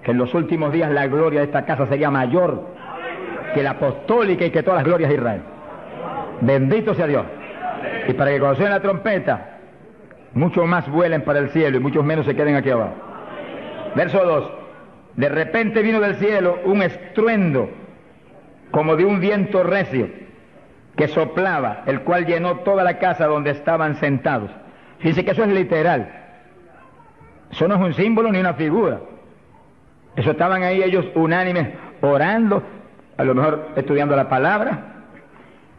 que en los últimos días la gloria de esta casa sería mayor que la apostólica y que todas las glorias de Israel. Bendito sea Dios. Y para que cuando suene la trompeta, muchos más vuelen para el cielo y muchos menos se queden aquí abajo. Verso 2. De repente vino del cielo un estruendo como de un viento recio que soplaba, el cual llenó toda la casa donde estaban sentados. Dice que eso es literal. Eso no es un símbolo ni una figura. Eso estaban ahí ellos unánimes orando, a lo mejor estudiando la palabra,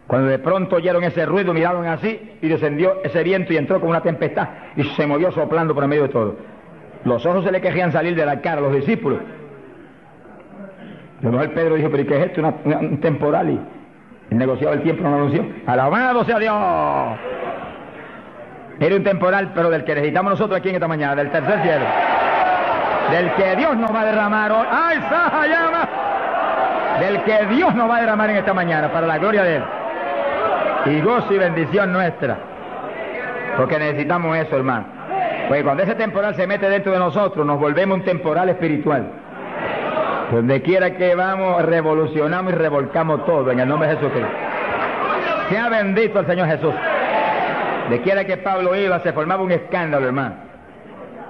cuando de pronto oyeron ese ruido, miraron así y descendió ese viento y entró como una tempestad y se movió soplando por el medio de todo. Los ojos se le querían salir de la cara a los discípulos. A lo mejor Pedro dijo, pero ¿y qué es esto? Un temporal, y el negociado del tiempo no lo anunció. ¡Alabado sea Dios! Era un temporal, pero del que necesitamos nosotros aquí en esta mañana, del tercer cielo, del que Dios nos va a derramar hoy. ¡Ay, Saja llama! Del que Dios nos va a derramar en esta mañana para la gloria de Él y gozo y bendición nuestra, porque necesitamos eso, hermano. Porque cuando ese temporal se mete dentro de nosotros, nos volvemos un temporal espiritual. Donde quiera que vamos, revolucionamos y revolcamos todo en el nombre de Jesucristo. Sea bendito el Señor Jesús. De quiera que Pablo iba, se formaba un escándalo, hermano.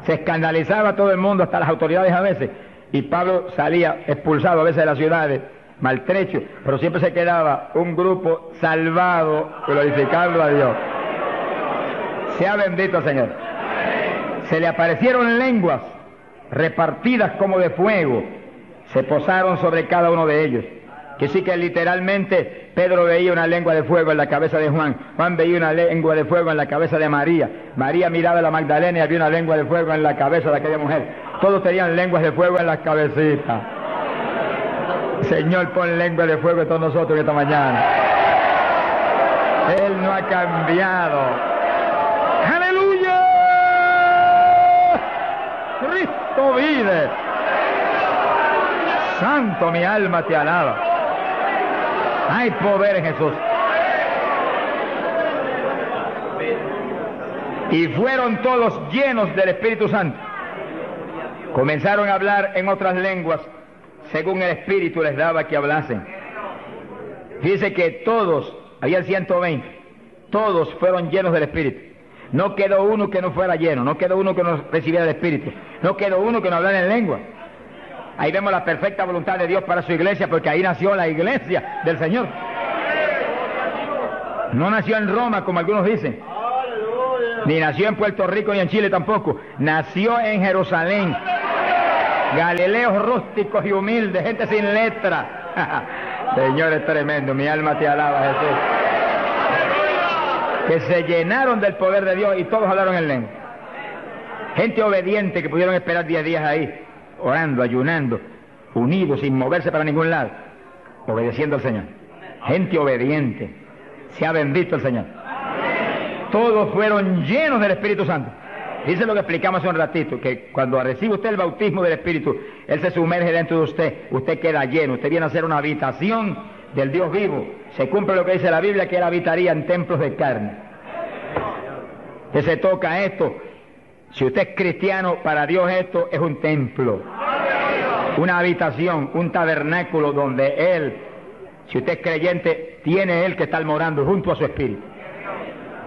Se escandalizaba todo el mundo, hasta las autoridades a veces. Y Pablo salía expulsado a veces de las ciudades, maltrecho, pero siempre se quedaba un grupo salvado, glorificando a Dios. Sea bendito el Señor. Se le aparecieron lenguas repartidas como de fuego, se posaron sobre cada uno de ellos. Que sí que literalmente Pedro veía una lengua de fuego en la cabeza de Juan, Juan veía una lengua de fuego en la cabeza de María, María miraba a la Magdalena y había una lengua de fuego en la cabeza de aquella mujer. Todos tenían lenguas de fuego en las cabecitas. Señor, pon lengua de fuego en todos nosotros esta mañana. Él no ha cambiado. ¡Aleluya! Cristo vive. Santo, mi alma te alaba. Hay poder en Jesús. Y fueron todos llenos del Espíritu Santo. Comenzaron a hablar en otras lenguas según el Espíritu les daba que hablasen. Dice que todos, había 120, todos fueron llenos del Espíritu. No quedó uno que no fuera lleno, no quedó uno que no recibiera el Espíritu, no quedó uno que no hablara en lengua. Ahí vemos la perfecta voluntad de Dios para su iglesia, porque ahí nació la iglesia del Señor. No nació en Roma, como algunos dicen, ni nació en Puerto Rico ni en Chile tampoco. Nació en Jerusalén. Galileos rústicos y humildes, gente sin letra. Señor, es tremendo, mi alma te alaba, Jesús. Que se llenaron del poder de Dios y todos hablaron en lengua. Gente obediente que pudieron esperar 10 días ahí, orando, ayunando, unidos, sin moverse para ningún lado, obedeciendo al Señor. Gente obediente. Sea bendito el Señor. Todos fueron llenos del Espíritu Santo. Dice lo que explicamos hace un ratito, que cuando recibe usted el bautismo del Espíritu, Él se sumerge dentro de usted, usted queda lleno, usted viene a ser una habitación del Dios vivo. Se cumple lo que dice la Biblia, que Él habitaría en templos de carne. Que se toca esto. Si usted es cristiano, para Dios esto es un templo, una habitación, un tabernáculo donde Él, si usted es creyente, tiene Él que estar morando junto a su Espíritu.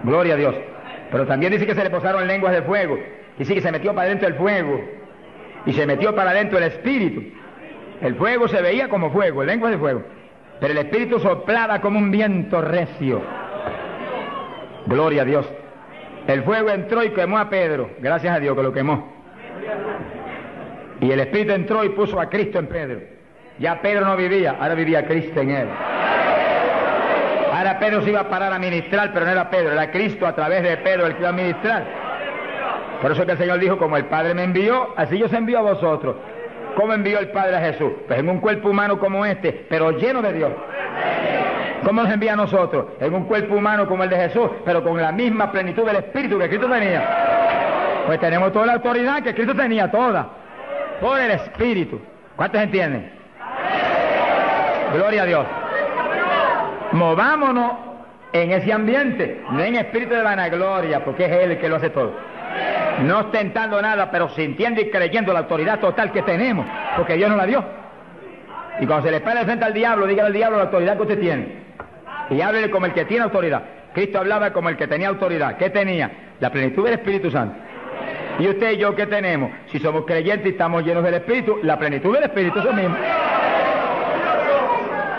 Gloria a Dios. Pero también dice que se le posaron lenguas de fuego. Dice que se metió para adentro el fuego y se metió para adentro el Espíritu. El fuego se veía como fuego, lenguas de fuego, pero el Espíritu soplaba como un viento recio. Gloria a Dios. El fuego entró y quemó a Pedro. Gracias a Dios que lo quemó. Y el Espíritu entró y puso a Cristo en Pedro. Ya Pedro no vivía, ahora vivía Cristo en él. Ahora Pedro se iba a parar a ministrar, pero no era Pedro, era Cristo a través de Pedro el que iba a ministrar. Por eso que el Señor dijo, como el Padre me envió, así yo os envío a vosotros. ¿Cómo envió el Padre a Jesús? Pues en un cuerpo humano como este, pero lleno de Dios. ¿Cómo nos envía a nosotros? En un cuerpo humano como el de Jesús, pero con la misma plenitud del Espíritu que Cristo tenía. Pues tenemos toda la autoridad que Cristo tenía, toda, por el Espíritu. ¿Cuántos entienden? Gloria a Dios. Movámonos en ese ambiente, no en espíritu de vanagloria, porque es Él el que lo hace todo. No ostentando nada, pero sintiendo y creyendo la autoridad total que tenemos, porque Dios nos la dio. Y cuando se le pare frente al diablo, dígale al diablo la autoridad que usted tiene. Y háblele como el que tiene autoridad. Cristo hablaba como el que tenía autoridad. ¿Qué tenía? La plenitud del Espíritu Santo. ¿Y usted y yo qué tenemos? Si somos creyentes y estamos llenos del Espíritu, la plenitud del Espíritu, eso mismo.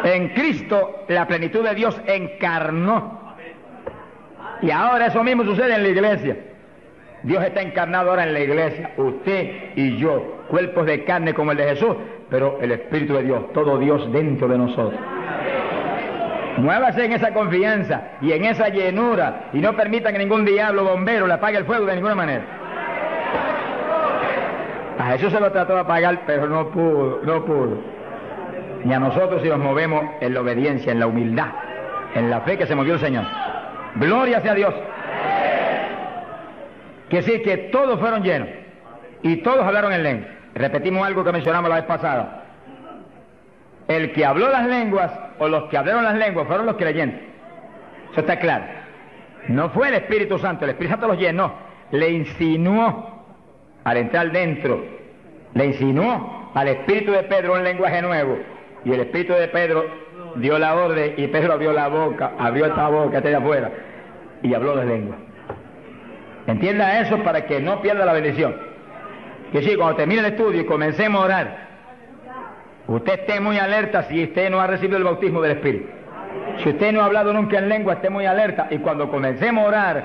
En Cristo, la plenitud de Dios encarnó. Y ahora eso mismo sucede en la iglesia. Dios está encarnado ahora en la iglesia, usted y yo, cuerpos de carne como el de Jesús, pero el Espíritu de Dios, todo Dios dentro de nosotros. Muévase en esa confianza y en esa llenura y no permita que ningún diablo bombero le apague el fuego de ninguna manera. A Jesús se lo trató de apagar, pero no pudo. Y a nosotros si nos movemos en la obediencia, en la humildad, en la fe que se movió el Señor. Gloria sea a Dios. Que sí, que todos fueron llenos y todos hablaron en lengua. Repetimos algo que mencionamos la vez pasada. El que habló las lenguas o los que hablaron las lenguas fueron los creyentes. Eso está claro. No fue el Espíritu Santo, el Espíritu Santo los llenó, le insinuó al entrar dentro, le insinuó al Espíritu de Pedro un lenguaje nuevo y el Espíritu de Pedro dio la orden y Pedro abrió la boca, abrió esta boca, esta de afuera y habló las lenguas. Entienda eso para que no pierda la bendición. Que sí, cuando termine el estudio y comencemos a orar, usted esté muy alerta si usted no ha recibido el bautismo del Espíritu. Si usted no ha hablado nunca en lengua, esté muy alerta. Y cuando comencemos a orar,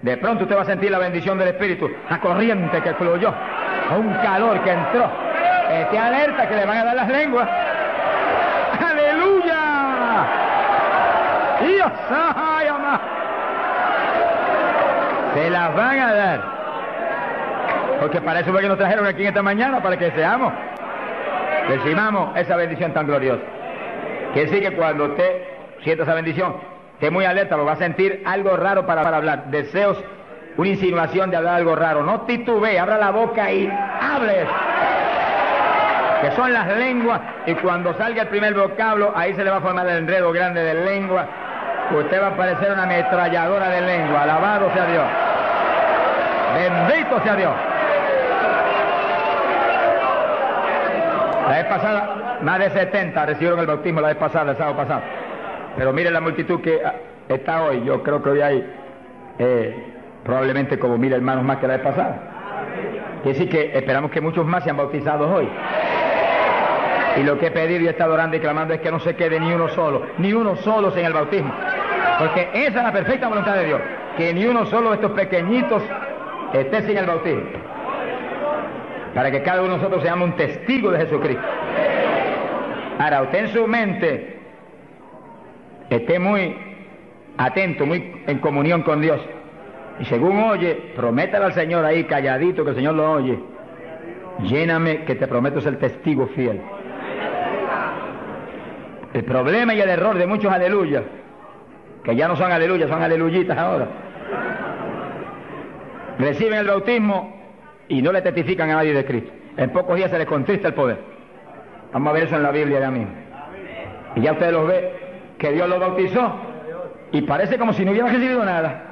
de pronto usted va a sentir la bendición del Espíritu, la corriente que fluyó, un calor que entró. Esté alerta que le van a dar las lenguas. ¡Aleluya! ¡Dios! ¡Ay, amá! Se las van a dar. Porque para eso fue que nos trajeron aquí en esta mañana, para que seamos, recibamos esa bendición tan gloriosa. Quiere decir que cuando usted sienta esa bendición, esté muy alerta, lo va a sentir algo raro para hablar. Deseos, una insinuación de hablar algo raro. No titubee, abra la boca y hable. Que son las lenguas, y cuando salga el primer vocablo, ahí se le va a formar el enredo grande de lengua. Usted va a parecer una ametralladora de lengua. Alabado sea Dios. Bendito sea Dios. La vez pasada, más de 70 recibieron el bautismo la vez pasada, el sábado pasado. Pero mire la multitud que está hoy. Yo creo que hoy hay probablemente como 1000 hermanos más que la vez pasada. Quiere decir que esperamos que muchos más sean bautizados hoy. Y lo que he pedido y he estado orando y clamando es que no se quede ni uno solo sin el bautismo. Porque esa es la perfecta voluntad de Dios, que ni uno solo de estos pequeñitos esté sin el bautismo. Para que cada uno de nosotros seamos un testigo de Jesucristo. Ahora, usted en su mente esté muy atento, muy en comunión con Dios. Y según oye, prométale al Señor ahí calladito que el Señor lo oye. Lléname que te prometo ser testigo fiel. El problema y el error de muchos aleluyas, que ya no son aleluyas, son aleluyitas ahora, reciben el bautismo y no le testifican a nadie de Cristo. En pocos días se les contrista el poder. Vamos a ver eso en la Biblia ya mismo. Y ya ustedes los ven que Dios los bautizó y parece como si no hubiera recibido nada.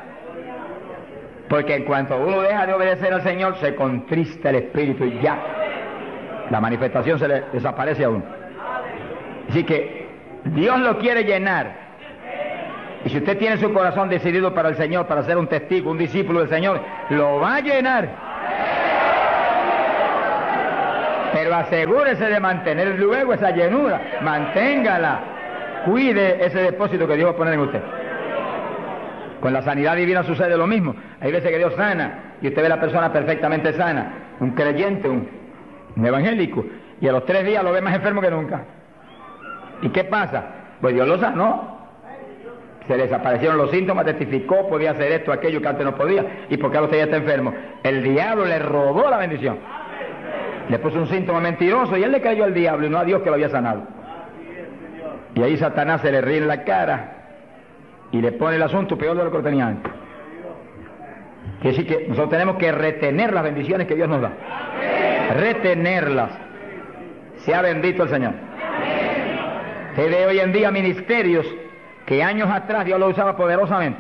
Porque en cuanto uno deja de obedecer al Señor, se contrista el Espíritu y ya la manifestación se le desaparece a uno. Así que Dios lo quiere llenar. Y si usted tiene su corazón decidido para el Señor, para ser un testigo, un discípulo del Señor, lo va a llenar. Pero asegúrese de mantener luego esa llenura. Manténgala. Cuide ese depósito que Dios va a poner en usted. Con la sanidad divina sucede lo mismo. Hay veces que Dios sana y usted ve a la persona perfectamente sana, un creyente, un evangélico, y a los 3 días lo ve más enfermo que nunca. ¿Y qué pasa? Pues Dios lo sanó. Se le desaparecieron los síntomas, testificó, podía hacer esto, aquello que antes no podía. ¿Y por qué ahora usted ya está enfermo? El diablo le robó la bendición. Le puso un síntoma mentiroso y él le creyó al diablo y no a Dios que lo había sanado. Y ahí Satanás se le ríe en la cara y le pone el asunto peor de lo que lo tenía antes. Quiere decir que nosotros tenemos que retener las bendiciones que Dios nos da. Retenerlas. Sea bendito el Señor. Se ve hoy en día ministerios que años atrás Dios lo usaba poderosamente.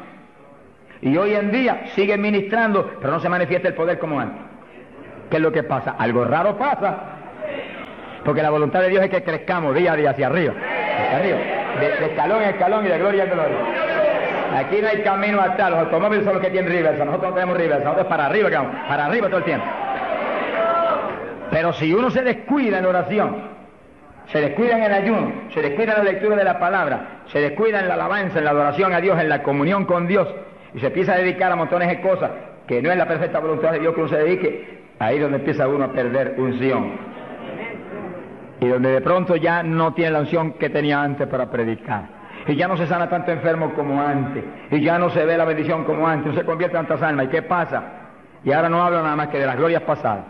Y hoy en día siguen ministrando, pero no se manifiesta el poder como antes. ¿Qué es lo que pasa? Algo raro pasa. Porque la voluntad de Dios es que crezcamos día a día hacia arriba. Hacia arriba. De escalón en escalón y de gloria en gloria. Aquí no hay camino atrás. Los automóviles son los que tienen reversa. Nosotros no tenemos reversa. Nosotros para arriba, para arriba todo el tiempo. Pero si uno se descuida en la oración, se descuida en el ayuno, se descuida en la lectura de la palabra, se descuida en la alabanza, en la adoración a Dios, en la comunión con Dios, y se empieza a dedicar a montones de cosas que no es la perfecta voluntad de Dios que uno se dedique, ahí es donde empieza uno a perder unción. Y donde de pronto ya no tiene la unción que tenía antes para predicar. Y ya no se sana tanto enfermo como antes. Y ya no se ve la bendición como antes. No se convierte en tantas almas. ¿Y qué pasa? Y ahora no hablo nada más que de las glorias pasadas.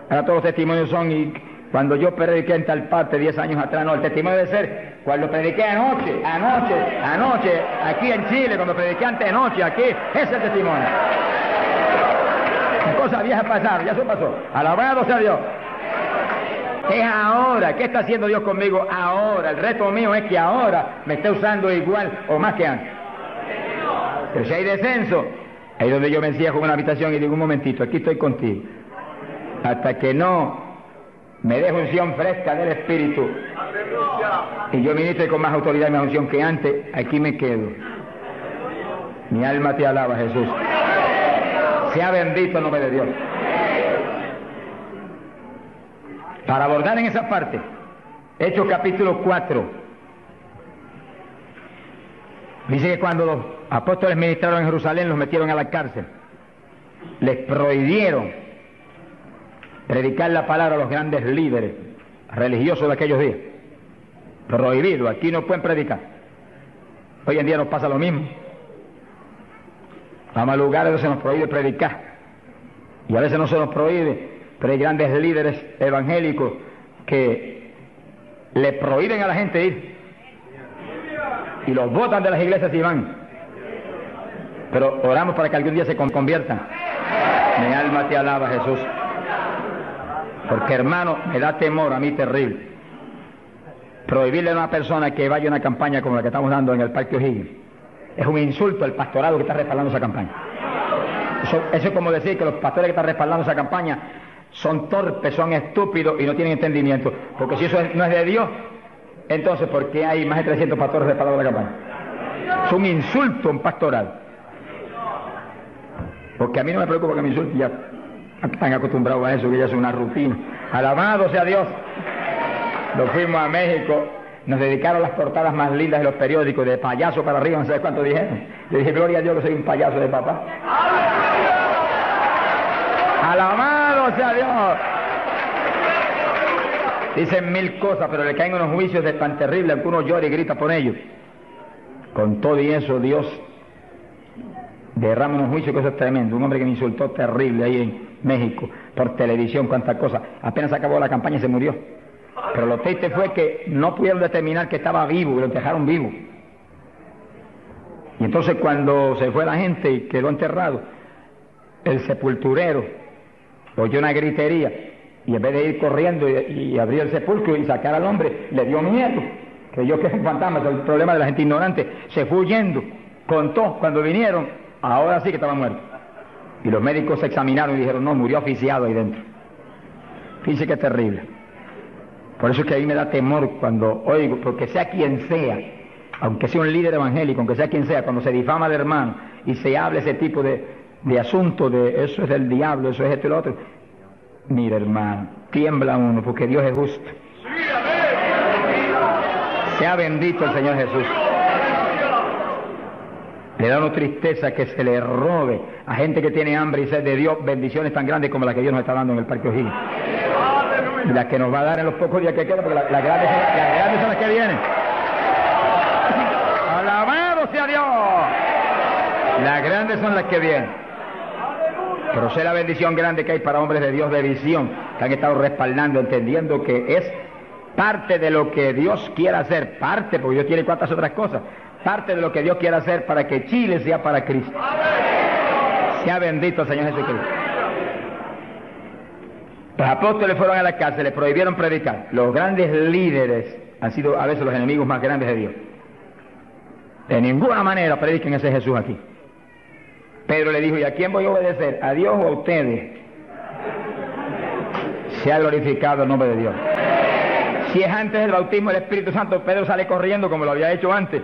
Ahora todos los testimonios son, y cuando yo prediqué en tal parte 10 años atrás, no, el testimonio debe ser cuando prediqué anoche, aquí en Chile, cuando prediqué antenoche, aquí, ese es el testimonio. Cosas viejas pasaron, ya eso pasó. Alabado sea Dios. Es ahora. ¿Qué está haciendo Dios conmigo ahora? El reto mío es que ahora me esté usando igual o más que antes. Pero si hay descenso, ahí donde yo me encierro en una habitación y digo, un momentito, aquí estoy contigo. Hasta que no me deje unción fresca del Espíritu y yo ministre con más autoridad y más unción que antes, aquí me quedo. Mi alma te alaba, Jesús. Sea bendito el nombre de Dios. Para abordar en esa parte, Hechos capítulo 4, dice que cuando los apóstoles ministraron en Jerusalén, los metieron a la cárcel, les prohibieron predicar la palabra a los grandes líderes religiosos de aquellos días. Prohibido, aquí no pueden predicar. Hoy en día nos pasa lo mismo. Vamos a lugares donde se nos prohíbe predicar, y a veces no se nos prohíbe, pero hay grandes líderes evangélicos que le prohíben a la gente ir y los botan de las iglesias y van. Pero oramos para que algún día se conviertan. Mi alma te alaba, Jesús. Porque, hermano, me da temor a mí terrible prohibirle a una persona que vaya a una campaña como la que estamos dando en el Parque O'Higgins. Es un insulto al pastorado que está respaldando esa campaña. Eso es como decir que los pastores que están respaldando esa campaña son torpes, son estúpidos y no tienen entendimiento. Porque si eso no es de Dios, entonces ¿por qué hay más de 300 pastores respaldando la campaña? Es un insulto a un pastorado. Porque a mí no me preocupa que me insulten, ya están acostumbrados a eso, que ya es una rutina. Alabado sea Dios. Nos fuimos a México, nos dedicaron las portadas más lindas de los periódicos, de payaso para arriba, no sé cuánto dijeron. Yo dije, gloria a Dios que soy un payaso de papá. Alabado sea Dios. Dicen mil cosas, pero le caen unos juicios de tan terribles, aunque uno llora y grita por ellos. Con todo y eso, Dios derrama unos juicios que eso es tremendo. Un hombre que me insultó terrible ahí en México, por televisión, cuántas cosas. Apenas acabó la campaña y se murió. Pero lo triste fue que no pudieron determinar que estaba vivo, y lo dejaron vivo. Y entonces cuando se fue la gente y quedó enterrado, el sepulturero oyó una gritería, y en vez de ir corriendo y abrir el sepulcro y sacar al hombre, le dio miedo, creyó que es un fantasma. Es el problema de la gente ignorante. Se fue huyendo, contó, cuando vinieron, ahora sí que estaba muerto. Y los médicos se examinaron y dijeron, no, murió asfixiado ahí dentro. Fíjense qué terrible. Por eso es que a mí me da temor cuando oigo, porque sea quien sea, aunque sea un líder evangélico, aunque sea quien sea, cuando se difama al hermano y se habla ese tipo de asunto, de eso es del diablo, eso es esto y lo otro, mira, hermano, tiembla uno, porque Dios es justo. Sea bendito el Señor Jesús. Le da una tristeza que se le robe a gente que tiene hambre y sed de Dios bendiciones tan grandes como las que Dios nos está dando en el Parque O'Higgins. Y las que nos va a dar en los pocos días que quedan, porque las grandes son las que vienen. ¡Alabado sea Dios! Las grandes son las que vienen. Pero sé la bendición grande que hay para hombres de Dios de visión, que han estado respaldando, entendiendo que es parte de lo que Dios quiere hacer, parte, porque Dios tiene cuantas otras cosas, parte de lo que Dios quiere hacer para que Chile sea para Cristo. Sea bendito el Señor Jesucristo. Los apóstoles fueron a la cárcel, les prohibieron predicar. Los grandes líderes han sido a veces los enemigos más grandes de Dios. De ninguna manera prediquen ese Jesús aquí. Pedro le dijo, ¿y a quién voy a obedecer? ¿A Dios o a ustedes? Se ha glorificado el nombre de Dios. Si es antes del bautismo del Espíritu Santo, Pedro sale corriendo como lo había hecho antes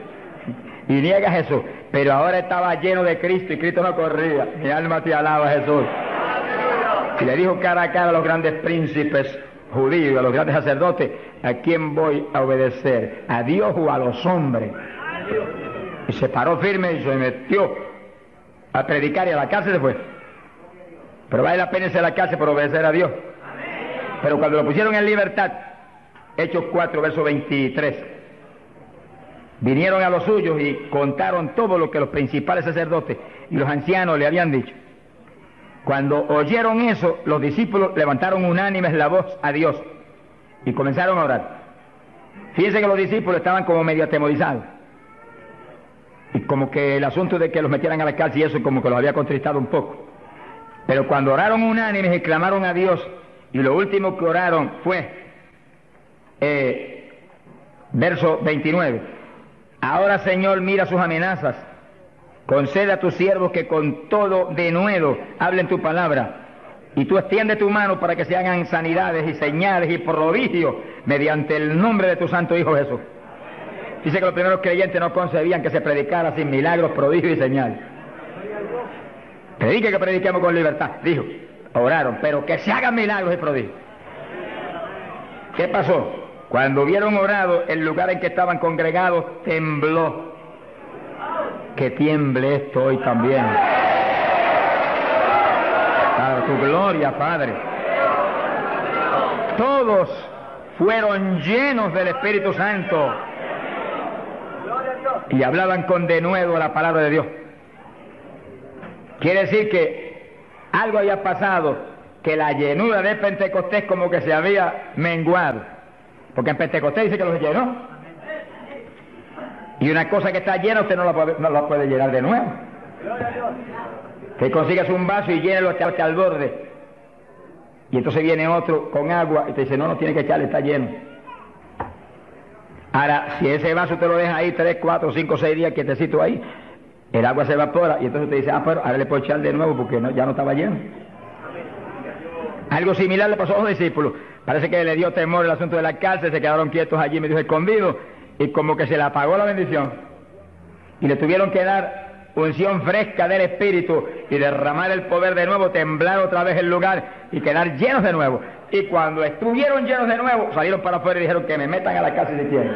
y niega a Jesús, pero ahora estaba lleno de Cristo y Cristo no corría. Mi alma te alaba, Jesús. Y le dijo cara a cara a los grandes príncipes judíos, a los grandes sacerdotes, ¿a quién voy a obedecer? ¿A Dios o a los hombres? Y se paró firme y se metió a predicar y a la cárcel se fue. Pero vale la pena irse a la cárcel por obedecer a Dios. Pero cuando lo pusieron en libertad, Hechos 4, verso 23, vinieron a los suyos y contaron todo lo que los principales sacerdotes y los ancianos le habían dicho. Cuando oyeron eso, los discípulos levantaron unánimes la voz a Dios y comenzaron a orar. Fíjense que los discípulos estaban como medio atemorizados. Y como que el asunto de que los metieran a la cárcel y eso como que los había contristado un poco. Pero cuando oraron unánimes y clamaron a Dios, y lo último que oraron fue, verso 29, ahora Señor mira sus amenazas, concede a tus siervos que con todo denuedo hablen tu palabra, y tú extiende tu mano para que se hagan sanidades y señales y prodigios mediante el nombre de tu santo Hijo Jesús. Dice que los primeros creyentes no concebían que se predicara sin milagros, prodigios y señales. Predique que prediquemos con libertad, dijo. Oraron, pero que se hagan milagros y prodigios. ¿Qué pasó? Cuando hubieron orado, el lugar en que estaban congregados tembló. Que tiemble esto hoy también. Para tu gloria, Padre. Todos fueron llenos del Espíritu Santo y hablaban con denuedo la palabra de Dios. Quiere decir que algo había pasado, que la llenura de Pentecostés como que se había menguado, porque en Pentecostés dice que los llenó, y una cosa que está llena usted no la puede llenar de nuevo. Usted consigues un vaso y llénelo hasta al borde, y entonces viene otro con agua y te dice no tiene que echarle, está lleno. Ahora, si ese vaso te lo deja ahí 3, 4, 5, 6 días quietecito ahí, el agua se evapora y entonces te dice, pero ahora le puedo echar de nuevo porque ya no estaba lleno. Algo similar le pasó a los discípulos. Parece que le dio temor el asunto de la cárcel, se quedaron quietos allí medio escondidos y como que se le apagó la bendición. Y le tuvieron que dar unción fresca del Espíritu y derramar el poder de nuevo, temblar otra vez el lugar y quedar llenos de nuevo. Y cuando estuvieron llenos de nuevo, salieron para afuera y dijeron que me metan a la cárcel si quieren.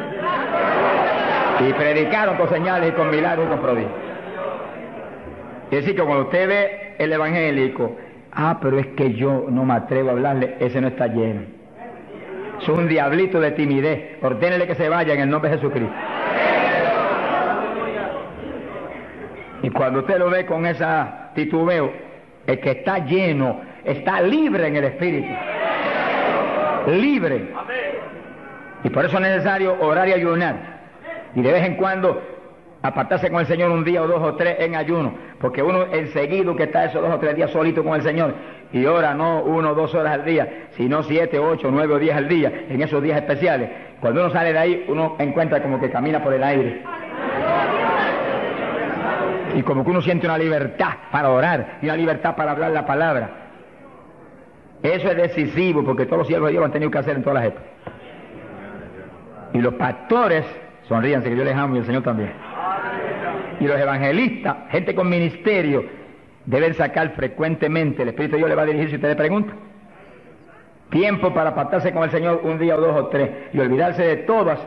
Y predicaron con señales y con milagros y con prodigios. Es decir, que cuando usted ve el evangélico, pero es que yo no me atrevo a hablarle, ese no está lleno. Es un diablito de timidez. Ordénele que se vaya en el nombre de Jesucristo. Y cuando usted lo ve con esa titubeo, el que está lleno, está libre en el Espíritu. Libre. Y por eso es necesario orar y ayunar. Y de vez en cuando apartarse con el Señor un día o 2 o 3 en ayuno, porque uno enseguida que está esos 2 o 3 días solito con el Señor y ora no 1 o 2 horas al día, sino 7, 8, 9 o 10 al día, en esos días especiales. Cuando uno sale de ahí, uno encuentra como que camina por el aire y como que uno siente una libertad para orar y una libertad para hablar la palabra. Eso es decisivo, porque todos los siervos de Dios lo han tenido que hacer en todas las épocas. Y los pastores, sonríanse que yo les amo y el Señor también, y los evangelistas, gente con ministerio, deben sacar frecuentemente, el Espíritu de Dios le va a dirigir si usted le pregunta, tiempo para apartarse con el Señor un día o 2 o 3 y olvidarse de todas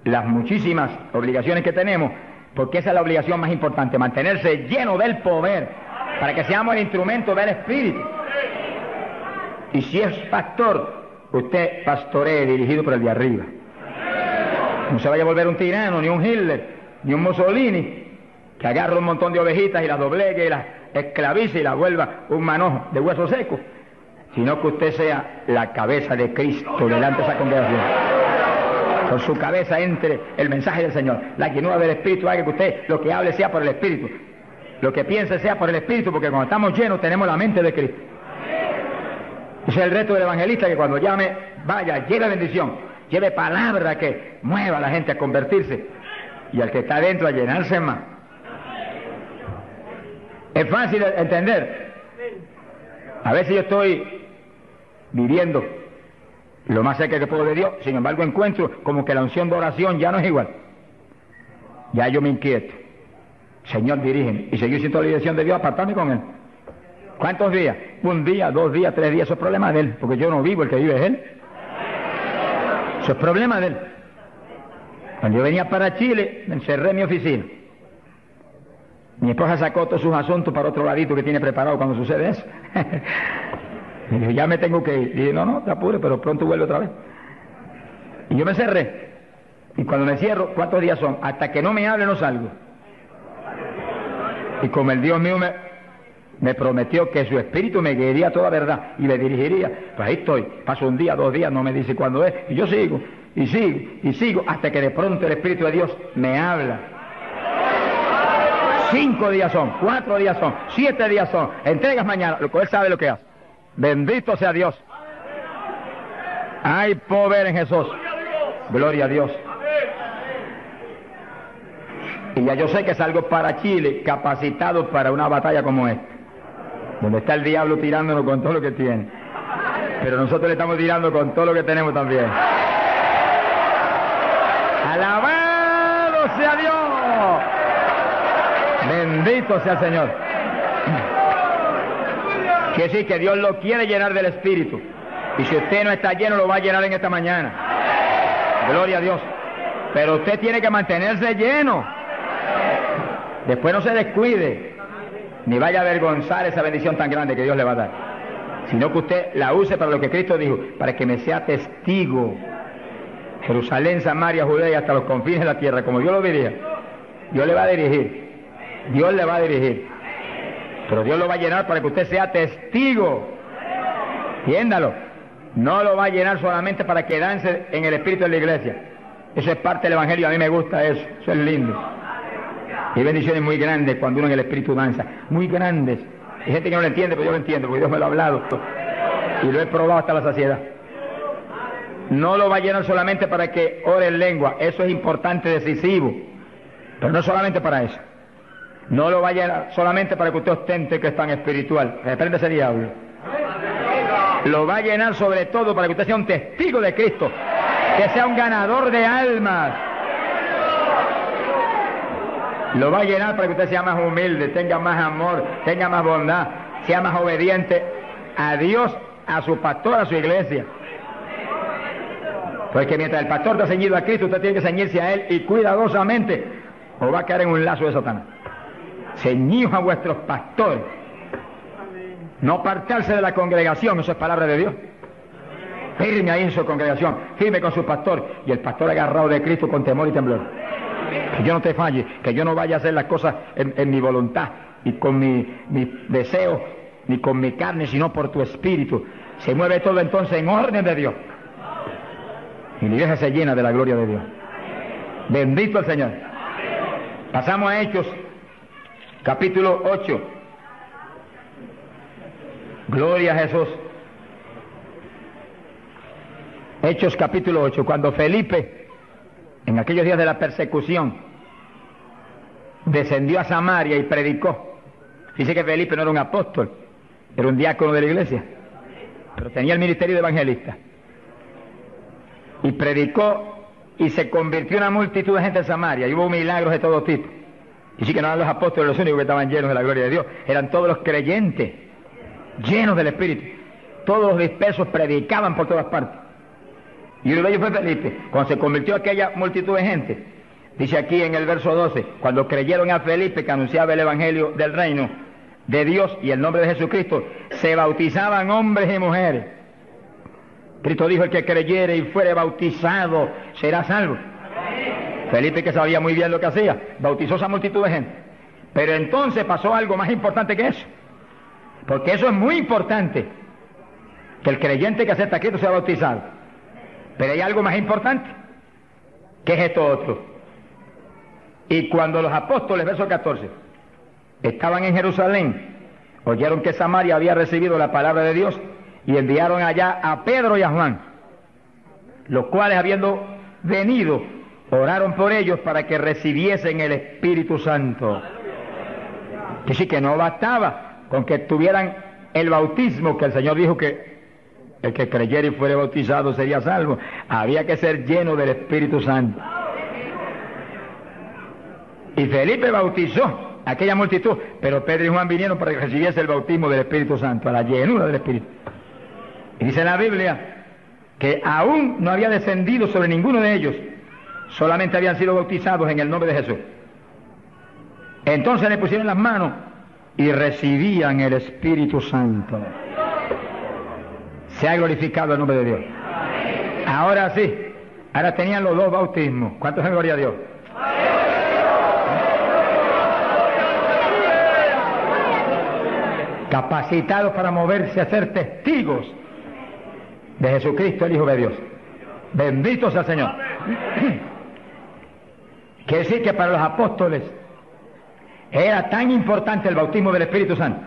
las muchísimas obligaciones que tenemos, porque esa es la obligación más importante, mantenerse lleno del poder para que seamos el instrumento del Espíritu. Y si es pastor, usted pastoree dirigido por el de arriba. No se vaya a volver un tirano, ni un Hitler, ni un Mussolini, que agarre un montón de ovejitas y las doblegue y las esclavice y las vuelva un manojo de hueso seco, sino que usted sea la cabeza de Cristo delante de esa congregación. Con su cabeza entre el mensaje del Señor. La llenura del Espíritu haga que usted lo que hable sea por el Espíritu, lo que piense sea por el Espíritu, porque cuando estamos llenos tenemos la mente de Cristo. Ese es el reto del evangelista, que cuando llame, vaya, lleve bendición, lleve palabra que mueva a la gente a convertirse y al que está adentro a llenarse más. Es fácil entender. A veces yo estoy viviendo lo más cerca que puedo de Dios, sin embargo encuentro como que la unción de oración ya no es igual. Ya yo me inquieto. Señor, dirígeme. Y seguir sin toda la dirección de Dios, apartarme con Él. ¿Cuántos días? 1 día, 2 días, 3 días. Eso es problema de Él, porque yo no vivo, el que vive es Él. Eso es problema de Él. Cuando yo venía para Chile, me encerré en mi oficina. Mi esposa sacó todos sus asuntos para otro ladito que tiene preparado cuando sucede eso. Y dijo, ya me tengo que ir. Y dije, no, te apures, pero pronto vuelve otra vez. Y yo me cerré. Y cuando me cierro, ¿cuántos días son? Hasta que no me hable, no salgo. Y como el Dios mío me prometió que su espíritu me guiaría a toda verdad y me dirigiría, pues ahí estoy. Paso 1 día, 2 días, no me dice cuándo es. Y yo sigo, y sigo, y sigo, hasta que de pronto el Espíritu de Dios me habla. 5 días son, 4 días son, 7 días son. Entregas mañana, lo que Él sabe lo que hace. Bendito sea Dios. Hay poder en Jesús. Gloria a Dios. Y ya yo sé que salgo para Chile capacitado para una batalla como esta, donde está el diablo tirándonos con todo lo que tiene, pero nosotros le estamos tirando con todo lo que tenemos también. ¡Alabado sea Dios! Bendito sea el Señor. Quiere decir que Dios lo quiere llenar del Espíritu, y si usted no está lleno, lo va a llenar en esta mañana. Gloria a Dios. Pero usted tiene que mantenerse lleno. Después no se descuide, ni vaya a avergonzar esa bendición tan grande que Dios le va a dar, sino que usted la use para lo que Cristo dijo, para que me sea testigo. Jerusalén, Samaria, Judea y hasta los confines de la tierra, como Dios lo diría. Dios le va a dirigir, Dios le va a dirigir, pero Dios lo va a llenar para que usted sea testigo. Entiéndalo, no lo va a llenar solamente para quedarse en el espíritu de la iglesia. Eso es parte del evangelio, a mí me gusta eso es lindo. Hay bendiciones muy grandes cuando uno en el espíritu danza, muy grandes. Hay gente que no lo entiende, pero yo lo entiendo, porque Dios me lo ha hablado y lo he probado hasta la saciedad. No lo va a llenar solamente para que ore en lengua, eso es importante, decisivo, pero no solamente para eso. No lo va a llenar solamente para que usted ostente que es tan espiritual, reprende ese diablo. Lo va a llenar sobre todo para que usted sea un testigo de Cristo, que sea un ganador de almas. Lo va a llenar para que usted sea más humilde, tenga más amor, tenga más bondad, sea más obediente a Dios, a su pastor, a su iglesia. Porque mientras el pastor está ceñido a Cristo, usted tiene que ceñirse a Él y cuidadosamente, o va a caer en un lazo de Satanás. Ceñidos a vuestros pastores. No apartarse de la congregación, eso es palabra de Dios. Firme ahí en su congregación, firme con su pastor, y el pastor agarrado de Cristo con temor y temblor. Que yo no te falle, que yo no vaya a hacer las cosas en mi voluntad y con mi deseo, ni con mi carne, sino por tu espíritu. Se mueve todo entonces en orden de Dios. Y la iglesia se llena de la gloria de Dios. Bendito el Señor. Pasamos a Hechos, capítulo 8. Gloria a Jesús. Hechos capítulo 8, cuando Felipe, en aquellos días de la persecución, descendió a Samaria y predicó. Dice que Felipe no era un apóstol, era un diácono de la iglesia, pero tenía el ministerio de evangelista. Y predicó y se convirtió una multitud de gente en Samaria, y hubo milagros de todo tipo. Y sí que no eran los apóstoles los únicos que estaban llenos de la gloria de Dios, eran todos los creyentes, llenos del Espíritu. Todos los dispersos predicaban por todas partes. Y uno de ellos fue Felipe. Cuando se convirtió aquella multitud de gente, dice aquí en el verso 12, cuando creyeron a Felipe que anunciaba el evangelio del reino de Dios y el nombre de Jesucristo, se bautizaban hombres y mujeres. Cristo dijo, el que creyere y fuere bautizado será salvo. Felipe, que sabía muy bien lo que hacía, bautizó esa multitud de gente. Pero entonces pasó algo más importante que eso, porque eso es muy importante, que el creyente que acepta a Cristo sea bautizado. Pero hay algo más importante, que es esto otro. Y cuando los apóstoles, verso 14, estaban en Jerusalén, oyeron que Samaria había recibido la palabra de Dios, y enviaron allá a Pedro y a Juan, los cuales, habiendo venido, oraron por ellos para que recibiesen el Espíritu Santo. Que sí, que no bastaba con que tuvieran el bautismo, que el Señor dijo que el que creyera y fuere bautizado sería salvo. Había que ser lleno del Espíritu Santo. Y Felipe bautizó a aquella multitud, pero Pedro y Juan vinieron para que recibiese el bautismo del Espíritu Santo, a la llenura del Espíritu. Y dice la Biblia que aún no había descendido sobre ninguno de ellos, solamente habían sido bautizados en el nombre de Jesús. Entonces le pusieron las manos y recibían el Espíritu Santo. Se ha glorificado el nombre de Dios. Ahora sí, ahora tenían los dos bautismos. ¿Cuántos en gloria a Dios? Capacitados para moverse a ser testigos de Jesucristo, el Hijo de Dios. Bendito sea el Señor. Quiere decir que para los apóstoles era tan importante el bautismo del Espíritu Santo,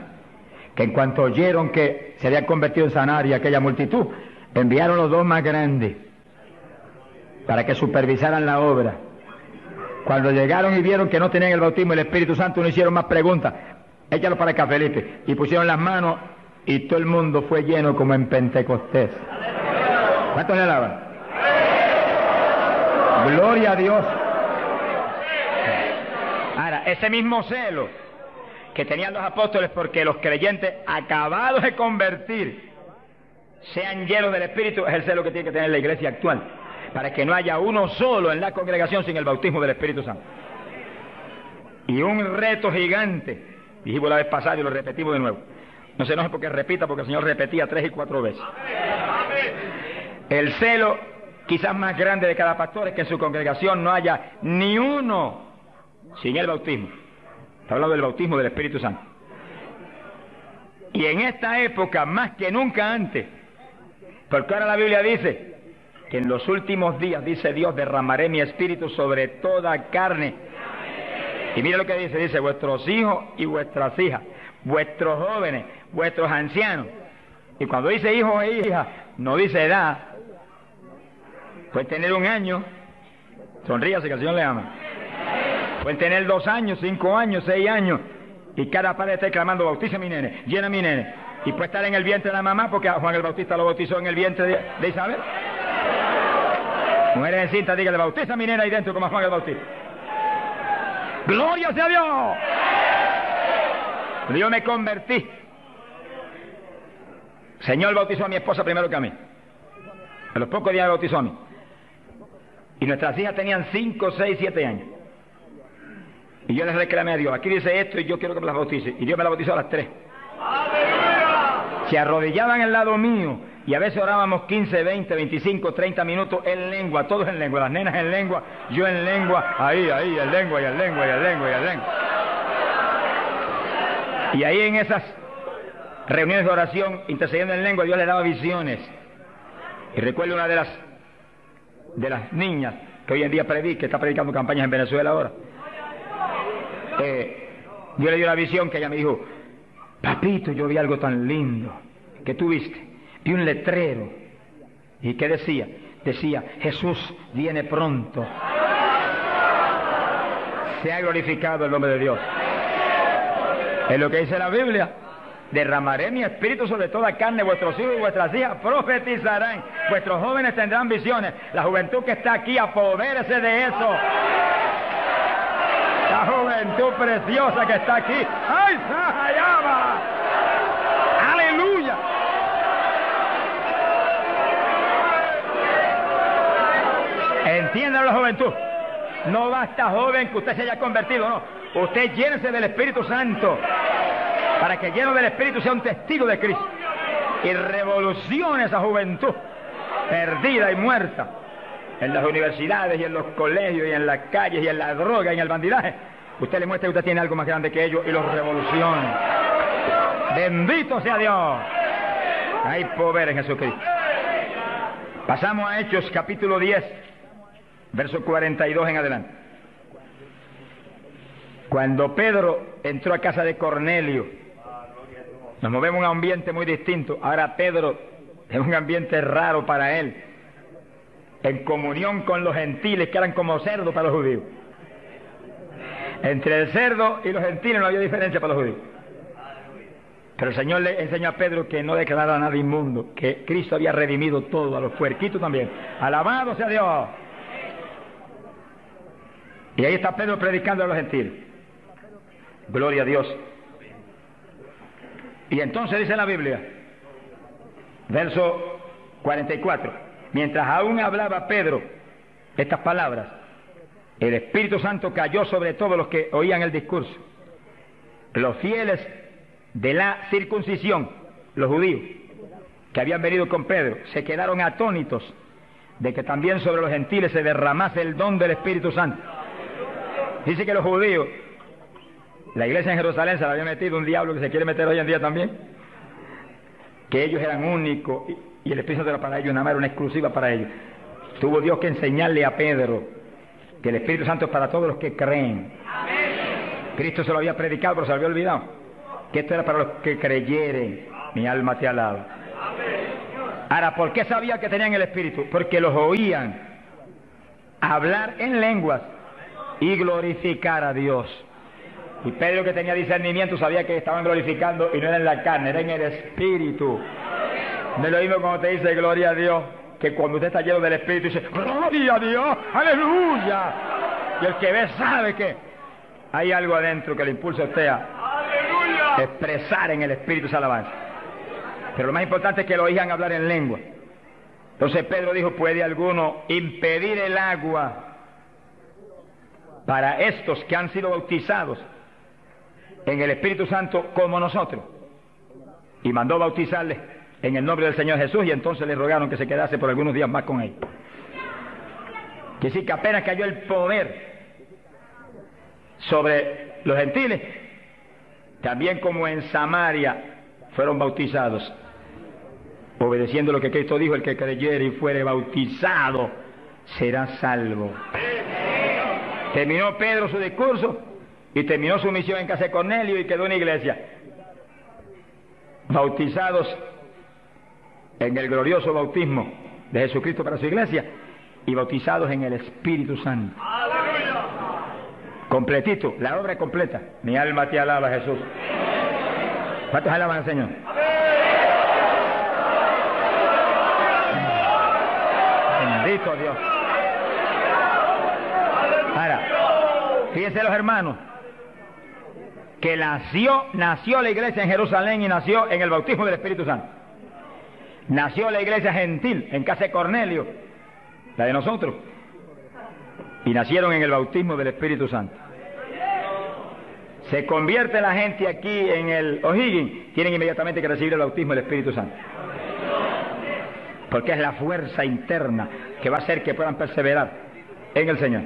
que en cuanto oyeron que se había convertido en Samaria aquella multitud, enviaron los dos más grandes para que supervisaran la obra. Cuando llegaron y vieron que no tenían el bautismo del Espíritu Santo, no hicieron más preguntas. Échalo para acá, Felipe. Y pusieron las manos y todo el mundo fue lleno como en Pentecostés. ¿Cuántos le alaban? Gloria a Dios. Ahora, ese mismo celo que tenían los apóstoles porque los creyentes acabados de convertir sean llenos del Espíritu, es el celo que tiene que tener la iglesia actual, para que no haya uno solo en la congregación sin el bautismo del Espíritu Santo. Y un reto gigante, dijimos la vez pasada y lo repetimos de nuevo. No se enoje porque repita, porque el Señor repetía 3 y 4 veces. El celo quizás más grande de cada pastor es que en su congregación no haya ni uno sin el bautismo. Está hablando del bautismo del Espíritu Santo. Y en esta época, más que nunca antes, porque ahora la Biblia dice que en los últimos días, dice Dios, derramaré mi espíritu sobre toda carne. Y mira lo que dice, vuestros hijos y vuestras hijas, vuestros jóvenes, vuestros ancianos. Y cuando dice hijos e hijas, no dice edad. Pueden tener 1 año, sonríase que el Señor le ama. Pueden tener 2 años, 5 años, 6 años, y cada padre está clamando, bautiza a mi nene, llena a mi nene. Y puede estar en el vientre de la mamá, porque a Juan el Bautista lo bautizó en el vientre de Isabel. Mujeres en cinta, dígale, bautiza a mi nene ahí dentro como a Juan el Bautista. ¡Gloria sea a Dios! Yo me convertí. El Señor bautizó a mi esposa primero que a mí. A los pocos días me bautizó a mí. Y nuestras hijas tenían 5, 6, 7 años. Y yo les reclamé a Dios, aquí dice esto y yo quiero que me las bautice. Y Dios me las bautizó a las 3. Se arrodillaban al lado mío y a veces orábamos 15, 20, 25, 30 minutos en lengua, todos en lengua, las nenas en lengua, yo en lengua, ahí, en lengua, y en lengua, y en lengua, y en lengua. Y ahí en esas reuniones de oración, intercediendo en lengua, Dios le daba visiones. Y recuerdo una de las niñas que hoy en día que está predicando campañas en Venezuela ahora. Yo le di una visión que ella me dijo, papito, yo vi algo tan lindo. ¿Qué tú viste? Vi un letrero. ¿Y qué decía? Decía, Jesús viene pronto. Se ha glorificado el nombre de Dios. Es lo que dice la Biblia. Derramaré mi espíritu sobre toda carne, vuestros hijos y vuestras hijas profetizarán, vuestros jóvenes tendrán visiones. La juventud que está aquí, apodérese de eso. La juventud preciosa que está aquí. ¡Ay, Sahayama! ¡Aleluya! Entiendan la juventud. No basta, joven, que usted se haya convertido, no. Usted llénese del Espíritu Santo, para que lleno del Espíritu sea un testigo de Cristo y revolucione esa juventud perdida y muerta en las universidades y en los colegios y en las calles y en la droga y en el bandidaje. Usted le muestra que usted tiene algo más grande que ellos y los revolucione. Bendito sea Dios. Hay poder en Jesucristo. Pasamos a Hechos capítulo 10, verso 42 en adelante. Cuando Pedro entró a casa de Cornelio, nos movemos en un ambiente muy distinto. Ahora Pedro es un ambiente raro para él, en comunión con los gentiles que eran como cerdos para los judíos. Entre el cerdo y los gentiles no había diferencia para los judíos. Pero el Señor le enseñó a Pedro que no declarara nada inmundo, que Cristo había redimido todo, a los puerquitos también. Alabado sea Dios. Y ahí está Pedro predicando a los gentiles. Gloria a Dios. Y entonces dice la Biblia, verso 44, mientras aún hablaba Pedro estas palabras, el Espíritu Santo cayó sobre todos los que oían el discurso. Los fieles de la circuncisión, los judíos, que habían venido con Pedro, se quedaron atónitos de que también sobre los gentiles se derramase el don del Espíritu Santo. Dice que los judíos, la iglesia en Jerusalén se la había metido un diablo que se quiere meter hoy en día también, que ellos eran únicos y el Espíritu Santo era para ellos, nada más era una exclusiva para ellos. Tuvo Dios que enseñarle a Pedro que el Espíritu Santo es para todos los que creen. Cristo se lo había predicado, pero se lo había olvidado, que esto era para los que creyeren. Mi alma te alaba. Ahora, ¿por qué sabía que tenían el Espíritu? Porque los oían hablar en lenguas y glorificar a Dios. Y Pedro, que tenía discernimiento, sabía que estaban glorificando y no era en la carne, era en el Espíritu. No es lo mismo cuando te dice gloria a Dios, que cuando usted está lleno del Espíritu dice gloria a Dios, aleluya. Y el que ve sabe que hay algo adentro que le impulsa a usted a expresar en el Espíritu esa alabanza. Pero lo más importante es que lo oían hablar en lengua. Entonces Pedro dijo, ¿puede alguno impedir el agua para estos que han sido bautizados en el Espíritu Santo como nosotros? Y mandó bautizarles en el nombre del Señor Jesús, y entonces le rogaron que se quedase por algunos días más con él. Que sí, que apenas cayó el poder sobre los gentiles, también como en Samaria fueron bautizados, obedeciendo lo que Cristo dijo: el que creyere y fuere bautizado será salvo. Terminó Pedro su discurso y terminó su misión en casa de Cornelio y quedó una iglesia, bautizados en el glorioso bautismo de Jesucristo para su iglesia y bautizados en el Espíritu Santo. Completito, la obra completa. Mi alma te alaba, Jesús. ¿Cuántos alaban al Señor? Bendito Dios. Ahora, fíjense los hermanos, que nació la iglesia en Jerusalén y nació en el bautismo del Espíritu Santo. Nació la iglesia gentil en casa de Cornelio, la de nosotros, y nacieron en el bautismo del Espíritu Santo. Se convierte la gente aquí en el O'Higgins, tienen inmediatamente que recibir el bautismo del Espíritu Santo, porque es la fuerza interna que va a hacer que puedan perseverar en el Señor.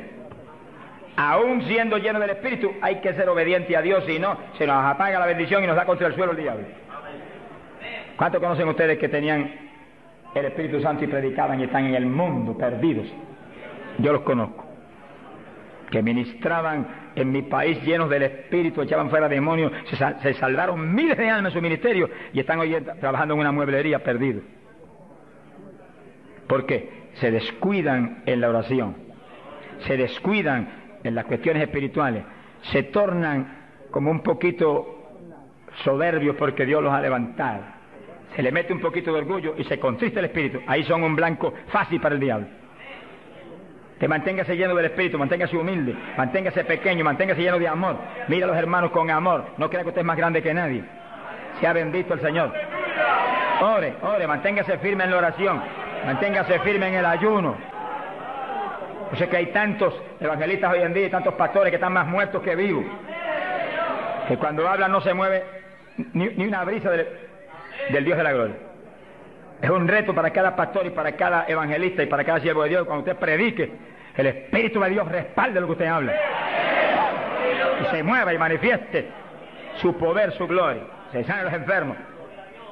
Aún siendo llenos del Espíritu, hay que ser obediente a Dios, si no, se nos apaga la bendición y nos da contra el suelo el diablo. ¿Cuántos conocen ustedes que tenían el Espíritu Santo y predicaban y están en el mundo perdidos? Yo los conozco, que ministraban en mi país llenos del Espíritu, echaban fuera demonios, se salvaron miles de almas en su ministerio y están hoy trabajando en una mueblería perdidos. ¿Por qué? Se descuidan en la oración, se descuidan en las cuestiones espirituales, se tornan como un poquito soberbios porque Dios los ha levantado, se le mete un poquito de orgullo y se contrista el espíritu. Ahí son un blanco fácil para el diablo. Que manténgase lleno del Espíritu, manténgase humilde, manténgase pequeño, manténgase lleno de amor. Mira a los hermanos con amor, no crea que usted es más grande que nadie. Sea bendito el Señor. Ore, manténgase firme en la oración, manténgase firme en el ayuno. Yo sé que hay tantos evangelistas hoy en día y tantos pastores que están más muertos que vivos, que cuando hablan no se mueve ni una brisa del Dios de la gloria. Es un reto para cada pastor y para cada evangelista y para cada siervo de Dios. Cuando usted predique, el Espíritu de Dios respalde lo que usted habla y se mueva y manifieste su poder, su gloria. Se sanen los enfermos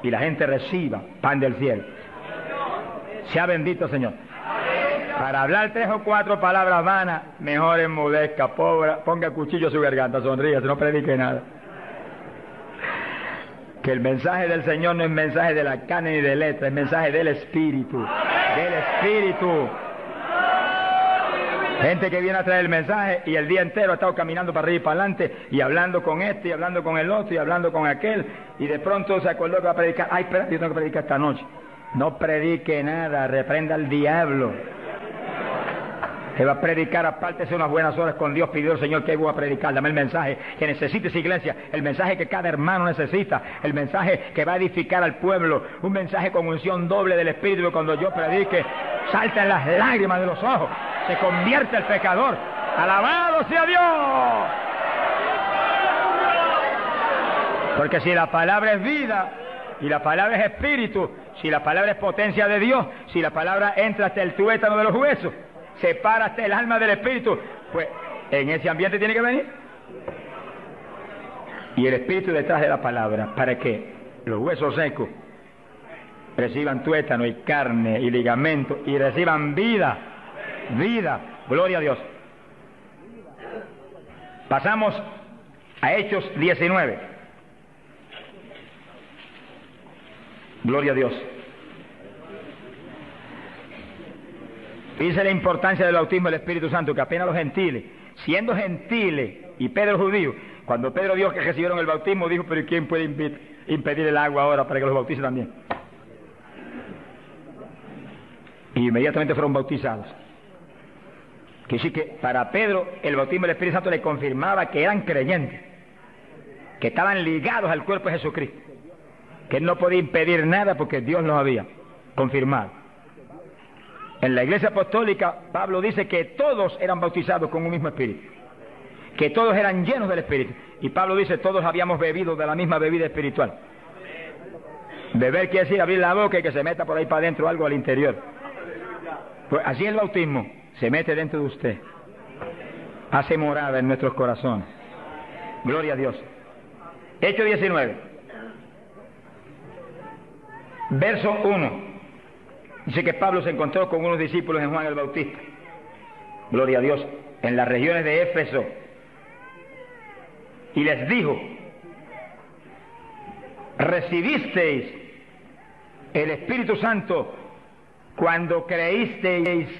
y la gente reciba pan del cielo. Sea bendito, Señor. Para hablar 3 o 4 palabras vanas, mejor enmudezca, ponga cuchillo a su garganta, sonríe, no predique nada. Que el mensaje del Señor no es mensaje de la carne ni de letra, es mensaje del Espíritu. Del Espíritu. Gente que viene a traer el mensaje y el día entero ha estado caminando para arriba y para adelante y hablando con este y hablando con el otro y hablando con aquel, y de pronto se acordó que va a predicar. Ay, espérate, yo tengo que predicar esta noche. No predique nada, reprenda al diablo. Que va a predicar, apártese unas buenas horas con Dios, pidió el Señor que voy a predicar. Dame el mensaje que necesita esa iglesia, el mensaje que cada hermano necesita, el mensaje que va a edificar al pueblo, un mensaje con unción doble del Espíritu, que cuando yo predique salten las lágrimas de los ojos, se convierte el pecador. ¡Alabado sea Dios! Porque si la palabra es vida y la palabra es espíritu, si la palabra es potencia de Dios, si la palabra entra hasta el tuétano de los huesos, separa hasta el alma del espíritu, pues en ese ambiente tiene que venir. Y el espíritu detrás de la palabra, para que los huesos secos reciban tuétano y carne y ligamento y reciban vida, vida, gloria a Dios. Pasamos a Hechos 19. Gloria a Dios. Dice la importancia del bautismo del Espíritu Santo, que apenas los gentiles, siendo gentiles y Pedro judío, cuando Pedro vio que recibieron el bautismo, dijo, pero ¿quién puede impedir el agua ahora para que los bautice también? Y inmediatamente fueron bautizados. Que sí, que para Pedro el bautismo del Espíritu Santo le confirmaba que eran creyentes, que estaban ligados al cuerpo de Jesucristo, que él no podía impedir nada porque Dios los había confirmado. En la iglesia apostólica, Pablo dice que todos eran bautizados con un mismo espíritu, que todos eran llenos del espíritu. Y Pablo dice, todos habíamos bebido de la misma bebida espiritual. Beber quiere decir abrir la boca y que se meta por ahí para adentro algo al interior. Pues así el bautismo se mete dentro de usted, hace morada en nuestros corazones. Gloria a Dios. Hechos 19, verso 1. Dice que Pablo se encontró con unos discípulos en Juan el Bautista, gloria a Dios, en las regiones de Éfeso, y les dijo, ¿recibisteis el Espíritu Santo cuando creísteis?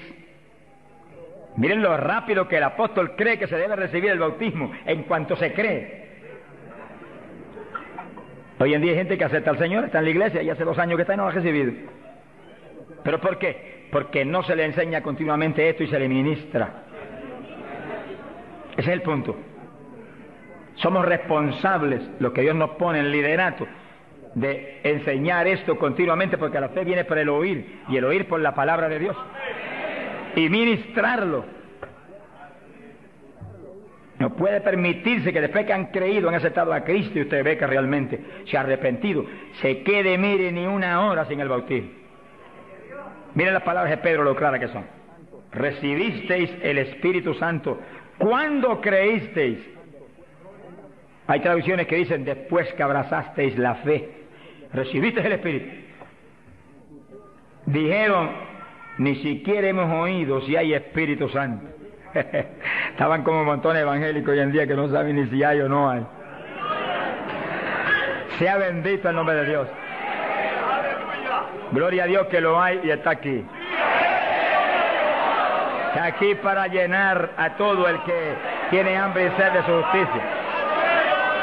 Miren lo rápido que el apóstol cree que se debe recibir el bautismo, en cuanto se cree. Hoy en día hay gente que acepta al Señor, está en la iglesia y hace 2 años que está y no lo ha recibido. ¿Pero por qué? Porque no se le enseña continuamente esto y se le ministra. Ese es el punto. Somos responsables, los que Dios nos pone en liderato, de enseñar esto continuamente, porque la fe viene por el oír, y el oír por la palabra de Dios, y ministrarlo. No puede permitirse que después que han creído, han aceptado a Cristo, y usted ve que realmente se ha arrepentido, se quede, mire, ni una hora sin el bautismo. Miren las palabras de Pedro, lo claras que son. Recibisteis el Espíritu Santo cuando creísteis. Hay traducciones que dicen después que abrazasteis la fe. Recibisteis el Espíritu. Dijeron, ni siquiera hemos oído si hay Espíritu Santo. Estaban como montones evangélicos hoy en día que no saben ni si hay o no hay. Sea bendito el nombre de Dios. Gloria a Dios que lo hay y está aquí. Está aquí para llenar a todo el que tiene hambre y sed de su justicia.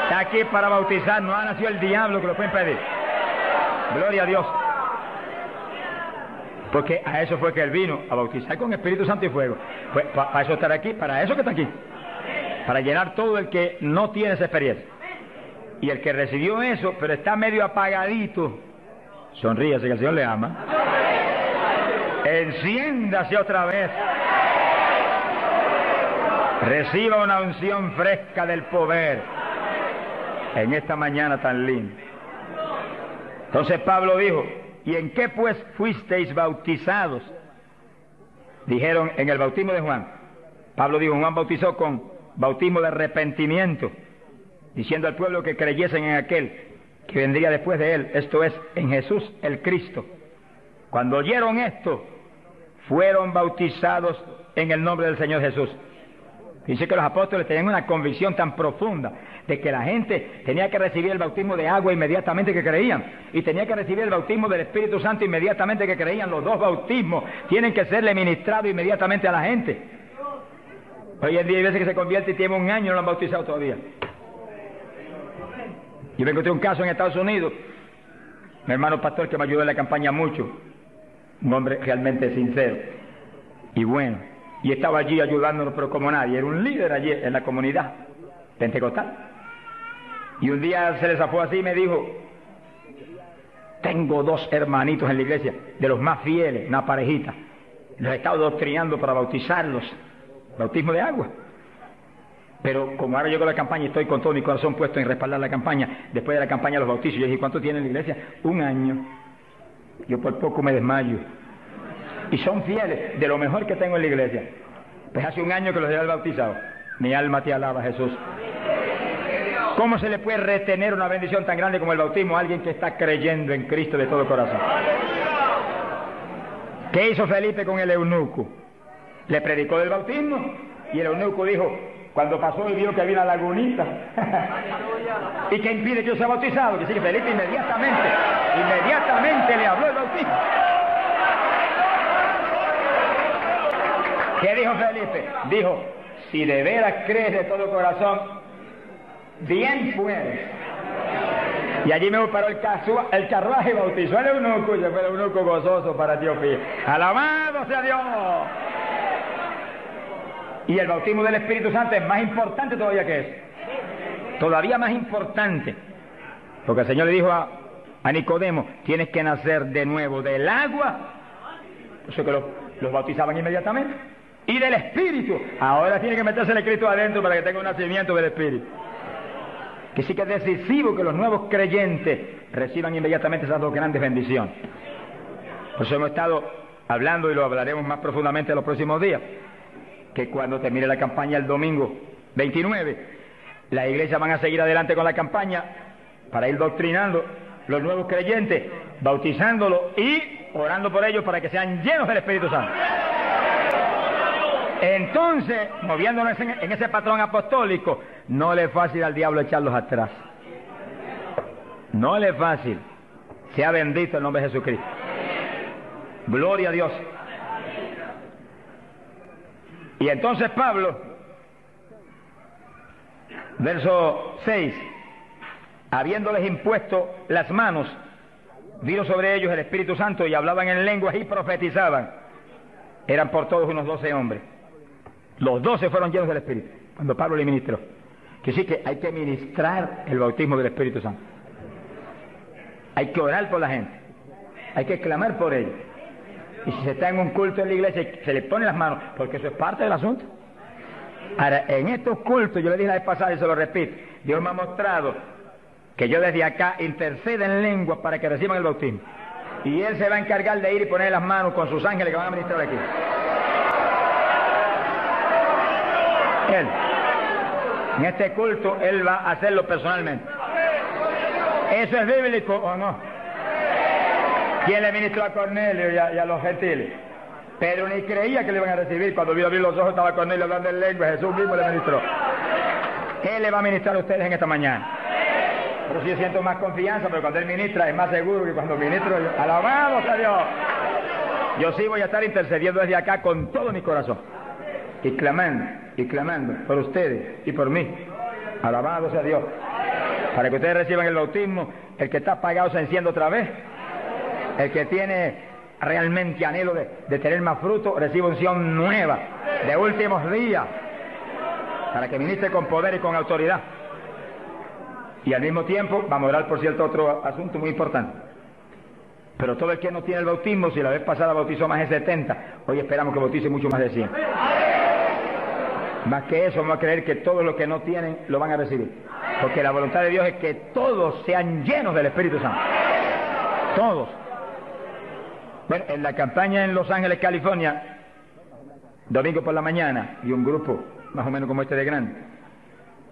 Está aquí para bautizar. No ha nacido el diablo que lo puede impedir. Gloria a Dios. Porque a eso fue que él vino, a bautizar con Espíritu Santo y fuego. Pues para eso estar aquí, para eso que está aquí. Para llenar todo el que no tiene esa experiencia. Y el que recibió eso, pero está medio apagadito, sonríase que el Señor le ama. Enciéndase otra vez. Reciba una unción fresca del poder en esta mañana tan linda. Entonces Pablo dijo, ¿y en qué pues fuisteis bautizados? Dijeron, en el bautismo de Juan. Pablo dijo, Juan bautizó con bautismo de arrepentimiento, diciendo al pueblo que creyesen en aquel que vendría después de él, esto es, en Jesús el Cristo. Cuando oyeron esto, fueron bautizados en el nombre del Señor Jesús. Dice que los apóstoles tenían una convicción tan profunda de que la gente tenía que recibir el bautismo de agua inmediatamente que creían, y tenía que recibir el bautismo del Espíritu Santo inmediatamente que creían. Los dos bautismos tienen que serle ministrados inmediatamente a la gente. Hoy en día hay veces que se convierte y tiene un año y no lo han bautizado todavía. Yo me encontré un caso en Estados Unidos, mi hermano pastor que me ayudó en la campaña mucho, un hombre realmente sincero y bueno, y estaba allí ayudándonos, pero como nadie, era un líder allí en la comunidad pentecostal. Y un día se le zafó así y me dijo: tengo 2 hermanitos en la iglesia, de los más fieles, una parejita, los he estado doctrinando para bautizarlos, bautismo de agua. Pero como ahora llego a la campaña y estoy con todo mi corazón puesto en respaldar la campaña, después de la campaña los bautizos. Yo dije: ¿cuánto tiene en la iglesia? 1 año. Yo por poco me desmayo. Y son fieles, de lo mejor que tengo en la iglesia. Pues hace 1 año que los he bautizado. Mi alma te alaba, Jesús. ¿Cómo se le puede retener una bendición tan grande como el bautismo a alguien que está creyendo en Cristo de todo corazón? ¿Qué hizo Felipe con el eunuco? Le predicó del bautismo y el eunuco dijo, cuando pasó y vio que había una lagunita, ¿y qué impide que yo sea bautizado? Que sí, que Felipe inmediatamente le habló del bautismo. ¿Qué dijo Felipe? Dijo: si de veras crees de todo corazón, bien puedes. Y allí me paró el carruaje y bautizó al eunuco, y fue el eunuco gozoso para Etiopía. ¡Alabado sea Dios! Y el bautismo del Espíritu Santo es más importante todavía que eso. Todavía más importante. Porque el Señor le dijo a Nicodemo: tienes que nacer de nuevo del agua. Por eso que los bautizaban inmediatamente. Y del Espíritu. Ahora tiene que meterse el Cristo adentro para que tenga un nacimiento del Espíritu. Que sí que es decisivo que los nuevos creyentes reciban inmediatamente esas 2 grandes bendiciones. Por eso hemos estado hablando, y lo hablaremos más profundamente en los próximos días, que cuando termine la campaña el domingo 29, las iglesias van a seguir adelante con la campaña para ir doctrinando los nuevos creyentes, bautizándolos y orando por ellos para que sean llenos del Espíritu Santo. Entonces, moviéndonos en ese patrón apostólico, no le es fácil al diablo echarlos atrás. No le es fácil. Sea bendito el nombre de Jesucristo. Gloria a Dios. Y entonces Pablo, verso 6, habiéndoles impuesto las manos, vino sobre ellos el Espíritu Santo y hablaban en lenguas y profetizaban. Eran por todos unos 12 hombres. Los 12 fueron llenos del Espíritu cuando Pablo le ministró. Que sí que hay que ministrar el bautismo del Espíritu Santo. Hay que orar por la gente. Hay que clamar por ellos. Y si se está en un culto en la iglesia, se le ponen las manos, porque eso es parte del asunto. Ahora, en estos cultos, yo le dije la vez pasada y se lo repito, Dios me ha mostrado que yo desde acá intercedo en lenguas para que reciban el bautismo. Y Él se va a encargar de ir y poner las manos con sus ángeles que van a ministrar aquí. Él, en este culto, Él va a hacerlo personalmente. ¿Eso es bíblico o no? ¿Quién le ministró a Cornelio y a los gentiles? Pedro ni creía que le iban a recibir. Cuando vio abrir los ojos estaba Cornelio hablando en lengua. Jesús mismo le ministró. Él le va a ministrar a ustedes en esta mañana. Pero si yo siento más confianza, pero cuando Él ministra es más seguro que cuando ministro yo. ¡Alabado sea Dios! Yo sí voy a estar intercediendo desde acá con todo mi corazón. Y clamando por ustedes y por mí. Alabado sea Dios. Para que ustedes reciban el bautismo, el que está apagado se enciende otra vez. El que tiene realmente anhelo de tener más fruto, recibe unción nueva, de últimos días, para que ministre con poder y con autoridad. Y al mismo tiempo, vamos a orar por cierto otro asunto muy importante. Pero todo el que no tiene el bautismo, si la vez pasada bautizó más de 70, hoy esperamos que bautice mucho más de 100. Más que eso, vamos a creer que todos los que no tienen lo van a recibir. Porque la voluntad de Dios es que todos sean llenos del Espíritu Santo. Todos. Bueno, en la campaña en Los Ángeles, California, domingo por la mañana, y un grupo más o menos como este de grande,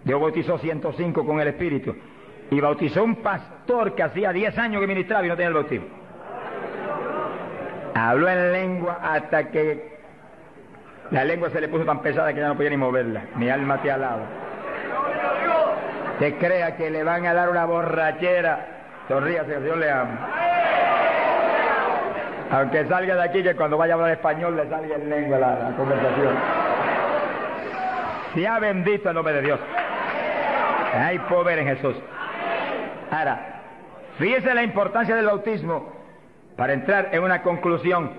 Dios bautizó 105 con el Espíritu. Y bautizó un pastor que hacía 10 años que ministraba y no tenía el bautismo. Habló en lengua hasta que la lengua se le puso tan pesada que ya no podía ni moverla. Mi alma te alaba. Te crea que le van a dar una borrachera. Sonríase, Dios le ama. Aunque salga de aquí, que cuando vaya a hablar español le salga en lengua la conversación. Sea bendito el nombre de Dios. Hay poder en Jesús. Ahora, fíjese la importancia del bautismo para entrar en una conclusión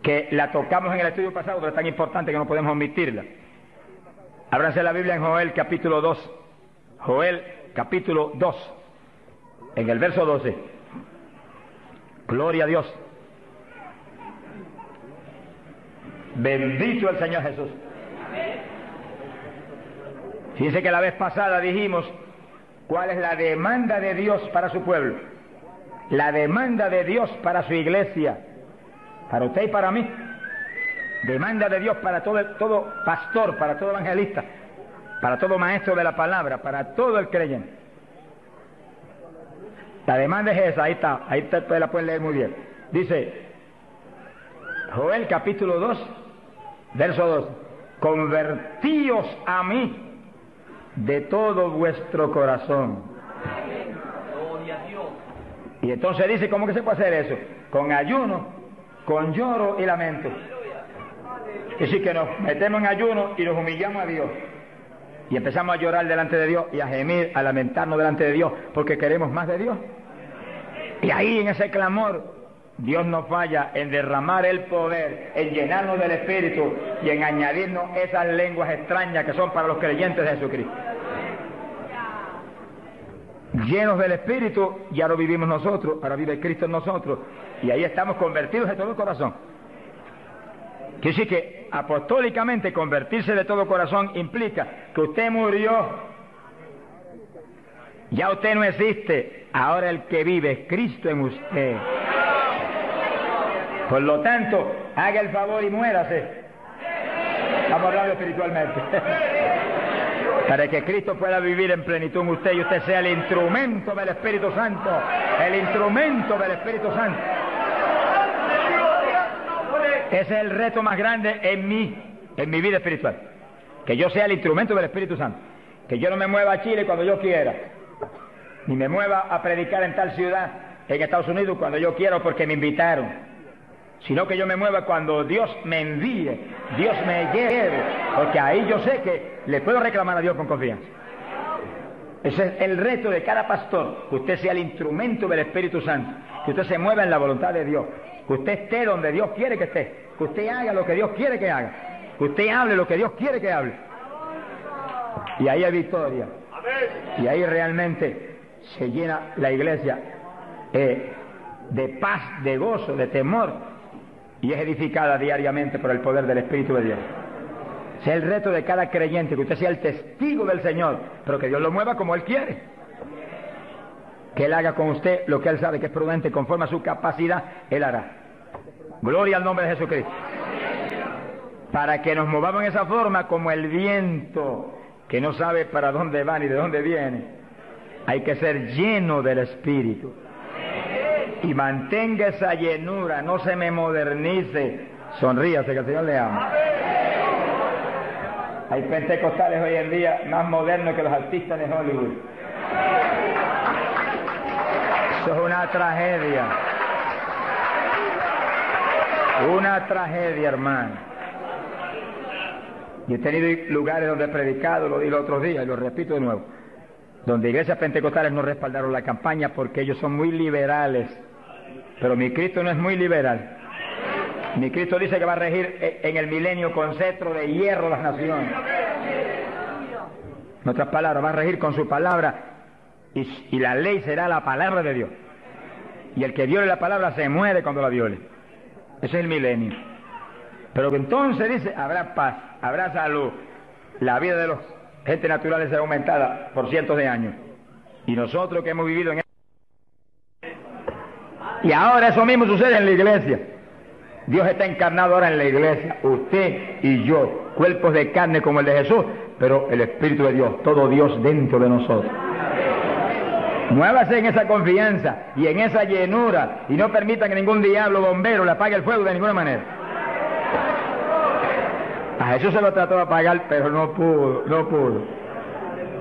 que la tocamos en el estudio pasado, pero es tan importante que no podemos omitirla. Ábranse la Biblia en Joel capítulo 2. Joel capítulo 2, en el verso 12. Gloria a Dios. Bendito el Señor Jesús. Fíjense que la vez pasada dijimos cuál es la demanda de Dios para su pueblo, la demanda de Dios para su iglesia, para usted y para mí, demanda de Dios para todo pastor, para todo evangelista, para todo maestro de la palabra, para todo el creyente. La demanda es esa, ahí está, usted la puede leer muy bien. Dice Joel capítulo 2, verso 2: convertíos a mí de todo vuestro corazón. Y entonces dice, ¿cómo que se puede hacer eso? Con ayuno, con lloro y lamento. Es decir, que nos metemos en ayuno y nos humillamos a Dios. Y empezamos a llorar delante de Dios y a gemir, a lamentarnos delante de Dios, porque queremos más de Dios. Y ahí en ese clamor, Dios no falla en derramar el poder, en llenarnos del Espíritu y en añadirnos esas lenguas extrañas que son para los creyentes de Jesucristo. Llenos del Espíritu, ya lo vivimos nosotros, ahora vive Cristo en nosotros, y ahí estamos convertidos de todo corazón. Quiere decir que apostólicamente convertirse de todo corazón implica que usted murió, ya usted no existe, ahora el que vive es Cristo en usted. Por lo tanto, haga el favor y muérase. Estamos hablando espiritualmente. Para que Cristo pueda vivir en plenitud en usted y usted sea el instrumento del Espíritu Santo. El instrumento del Espíritu Santo. Ese es el reto más grande en mi vida espiritual. Que yo sea el instrumento del Espíritu Santo. Que yo no me mueva a Chile cuando yo quiera, ni me mueva a predicar en tal ciudad en Estados Unidos cuando yo quiera porque me invitaron, sino que yo me mueva cuando Dios me envíe, Dios me lleve, porque ahí yo sé que le puedo reclamar a Dios con confianza. Ese es el reto de cada pastor, que usted sea el instrumento del Espíritu Santo, que usted se mueva en la voluntad de Dios, que usted esté donde Dios quiere que esté, que usted haga lo que Dios quiere que haga, que usted hable lo que Dios quiere que hable. Y ahí hay victoria, y ahí realmente se llena la iglesia de paz, de gozo, de temor, y es edificada diariamente por el poder del Espíritu de Dios. Ese es el reto de cada creyente, que usted sea el testigo del Señor, pero que Dios lo mueva como Él quiere. Que Él haga con usted lo que Él sabe que es prudente, conforme a su capacidad, Él hará. Gloria al nombre de Jesucristo. Para que nos movamos en esa forma como el viento, que no sabe para dónde va ni de dónde viene. Hay que ser lleno del Espíritu. Y mantenga esa llenura, no se me modernice. Sonríase, que el Señor le ama. Hay pentecostales hoy en día más modernos que los artistas de Hollywood. Eso es una tragedia. Una tragedia, hermano. Y he tenido lugares donde he predicado, lo di los otros días y lo repito de nuevo, donde iglesias pentecostales no respaldaron la campaña porque ellos son muy liberales. Pero mi Cristo no es muy liberal. Mi Cristo dice que va a regir en el milenio con cetro de hierro las naciones. En otras palabras, va a regir con su palabra y la ley será la palabra de Dios. Y el que viole la palabra se muere cuando la viole. Ese es el milenio. Pero que entonces dice, habrá paz, habrá salud. La vida de los gente naturales será aumentada por cientos de años. Y nosotros que hemos vivido en... Y ahora eso mismo sucede en la iglesia. Dios está encarnado ahora en la iglesia, usted y yo, cuerpos de carne como el de Jesús, pero el Espíritu de Dios, todo Dios dentro de nosotros. Muévase en esa confianza y en esa llenura y no permita que ningún diablo bombero le apague el fuego de ninguna manera. A Jesús se lo trató de apagar, pero no pudo.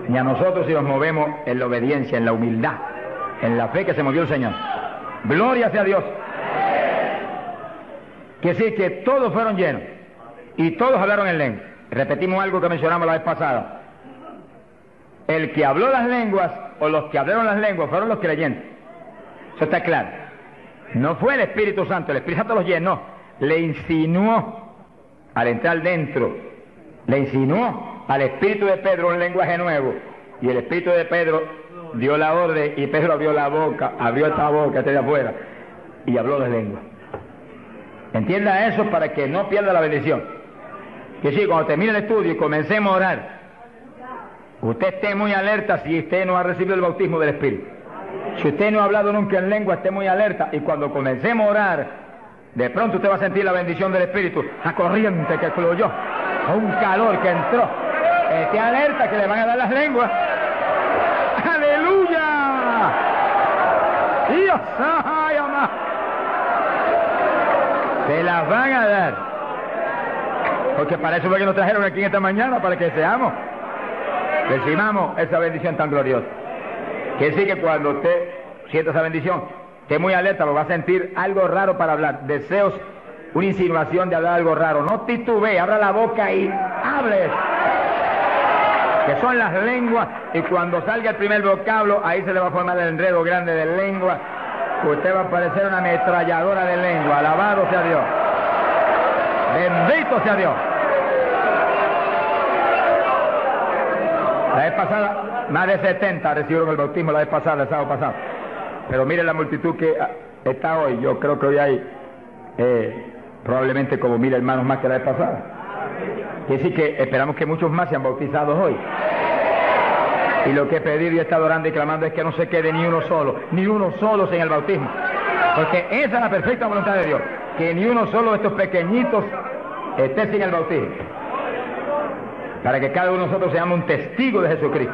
Ni a nosotros si nos movemos en la obediencia, en la humildad, en la fe que se movió el Señor. Gloria sea a Dios. Que sí, que todos fueron llenos y todos hablaron en lengua. repetimos algo que mencionamos la vez pasada. El que habló las lenguas, o los que hablaron las lenguas, fueron los creyentes. Eso está claro. No fue el Espíritu Santo, el Espíritu Santo los llenó, le insinuó, al entrar dentro, le insinuó al Espíritu de Pedro un lenguaje nuevo, y el Espíritu de Pedro dio la orden, y Pedro abrió la boca, abrió esta boca, esta de afuera, y habló las lenguas. Entienda eso para que no pierda la bendición. Que sí, cuando termine el estudio y comencemos a orar, usted esté muy alerta si usted no ha recibido el bautismo del Espíritu. Si usted no ha hablado nunca en lengua, esté muy alerta, y cuando comencemos a orar, de pronto usted va a sentir la bendición del Espíritu, la corriente que fluyó, un calor que entró. Esté alerta que le van a dar las lenguas. ¡Aleluya! ¡Dios! ¡Ay, amá! Se las van a dar. Porque para eso fue que nos trajeron aquí en esta mañana, para que seamos, recibamos esa bendición tan gloriosa. Quiere decir que cuando usted sienta esa bendición, esté muy alerta, lo va a sentir algo raro para hablar, deseos, una insinuación de hablar algo raro. No titubee, abra la boca y hable, que son las lenguas, y cuando salga el primer vocablo, ahí se le va a formar el enredo grande de lengua. Usted va a parecer una ametralladora de lengua. Alabado sea Dios, bendito sea Dios. La vez pasada, más de 70 recibieron el bautismo la vez pasada, el sábado pasado. Pero mire la multitud que está hoy. Yo creo que hoy hay probablemente como 1000 hermanos más que la vez pasada. Quiere decir que esperamos que muchos más sean bautizados hoy. Y lo que he pedido y he estado orando y clamando es que no se quede ni uno solo sin el bautismo. Porque esa es la perfecta voluntad de Dios, que ni uno solo de estos pequeñitos esté sin el bautismo, para que cada uno de nosotros seamos un testigo de Jesucristo.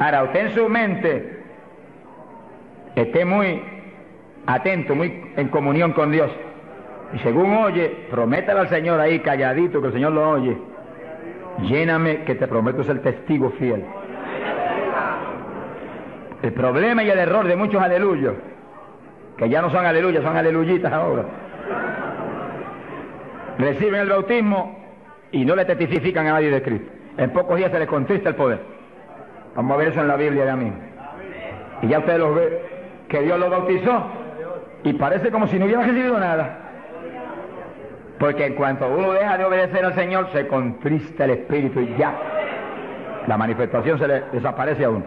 Ahora, usted en su mente esté muy atento, muy en comunión con Dios, y según oye, prométale al Señor ahí calladito, que el Señor lo oye: lléname, que te prometo ser testigo fiel. El problema y el error de muchos aleluyos, que ya no son aleluyas, son aleluyitas ahora, reciben el bautismo y no le testifican a nadie de Cristo. En pocos días se les contrista el poder. Vamos a ver eso en la Biblia ya mismo. Y ya ustedes los ven, que Dios los bautizó, y parece como si no hubiera recibido nada. Porque en cuanto uno deja de obedecer al Señor, se contrista el Espíritu y ya la manifestación se le desaparece a uno.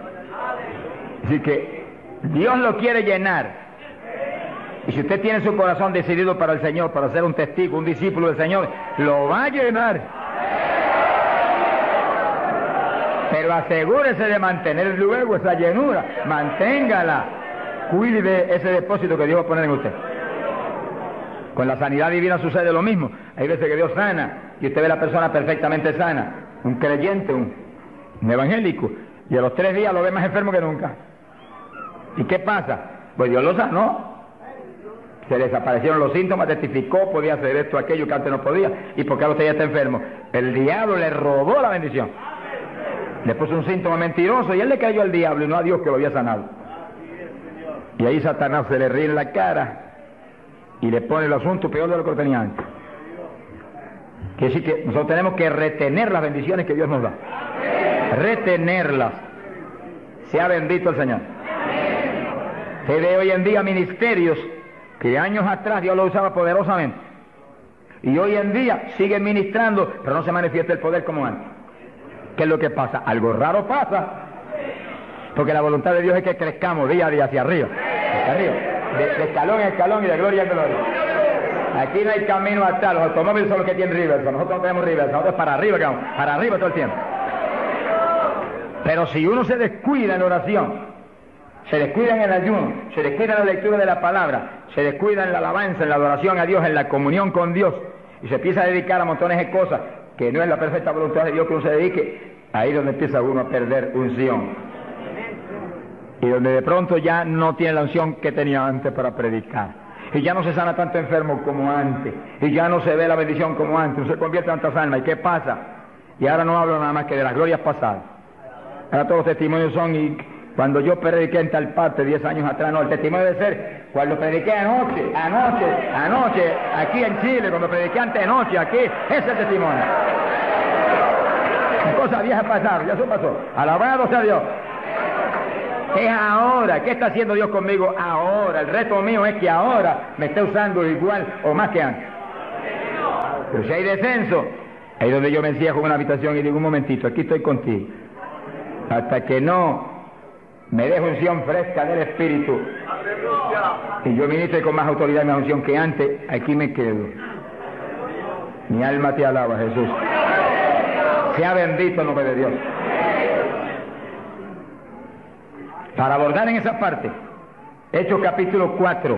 Así que Dios lo quiere llenar. Y si usted tiene su corazón decidido para el Señor, para ser un testigo, un discípulo del Señor, lo va a llenar. Pero asegúrese de mantener luego esa llenura, manténgala, cuide de ese depósito que Dios va a poner en usted. Con la sanidad divina sucede lo mismo. Hay veces que Dios sana y usted ve a la persona perfectamente sana, un creyente, un evangélico, y a los 3 días lo ve más enfermo que nunca. ¿Y qué pasa? Pues Dios lo sanó. Se desaparecieron los síntomas, testificó, podía hacer esto, aquello que antes no podía. ¿Y por qué ahora usted ya está enfermo? El diablo le robó la bendición. Le puso un síntoma mentiroso y él le cayó al diablo y no a Dios, que lo había sanado. Y ahí Satanás se le ríe en la cara y le pone el asunto peor de lo que tenía antes. Quiere decir que nosotros tenemos que retener las bendiciones que Dios nos da. Retenerlas. Sea bendito el Señor. Se ve hoy en día ministerios que años atrás Dios lo usaba poderosamente, y hoy en día siguen ministrando, pero no se manifiesta el poder como antes. ¿Qué es lo que pasa? Algo raro pasa, porque la voluntad de Dios es que crezcamos día a día hacia arriba, de escalón en escalón y de gloria en gloria. Aquí no hay camino atrás, los automóviles son los que tienen reversa, nosotros no tenemos reversa, nosotros para arriba, para arriba todo el tiempo. Pero si uno se descuida en la oración, se descuida en el ayuno, se descuida en la lectura de la palabra, se descuida en la alabanza, en la adoración a Dios, en la comunión con Dios, y se empieza a dedicar a montones de cosas que no es la perfecta voluntad de Dios que uno se dedique, ahí es donde empieza uno a perder unción. Y donde de pronto ya no tiene la unción que tenía antes para predicar. Y ya no se sana tanto enfermo como antes. Y ya no se ve la bendición como antes. No se convierte en tantas almas. ¿Y qué pasa? Y ahora no hablo nada más que de las glorias pasadas. Ahora todos los testimonios son y Cuando yo prediqué en tal parte 10 años atrás, no, el testimonio debe ser cuando prediqué anoche, aquí en Chile, cuando prediqué antenoche, aquí, ese es el testimonio. Cosas viejas pasaron, ya eso pasó. Alabado sea Dios. Es ahora. ¿Qué está haciendo Dios conmigo ahora? El reto mío es que ahora me esté usando igual o más que antes. Pero si hay descenso, ahí donde yo me encierro en una habitación y digo, un momentito, aquí estoy contigo. Hasta que no me deje unción fresca del Espíritu y yo ministre con más autoridad y más unción que antes, aquí me quedo. Mi alma te alaba, Jesús. Sea bendito el nombre de Dios. Para abordar en esa parte, Hechos capítulo 4,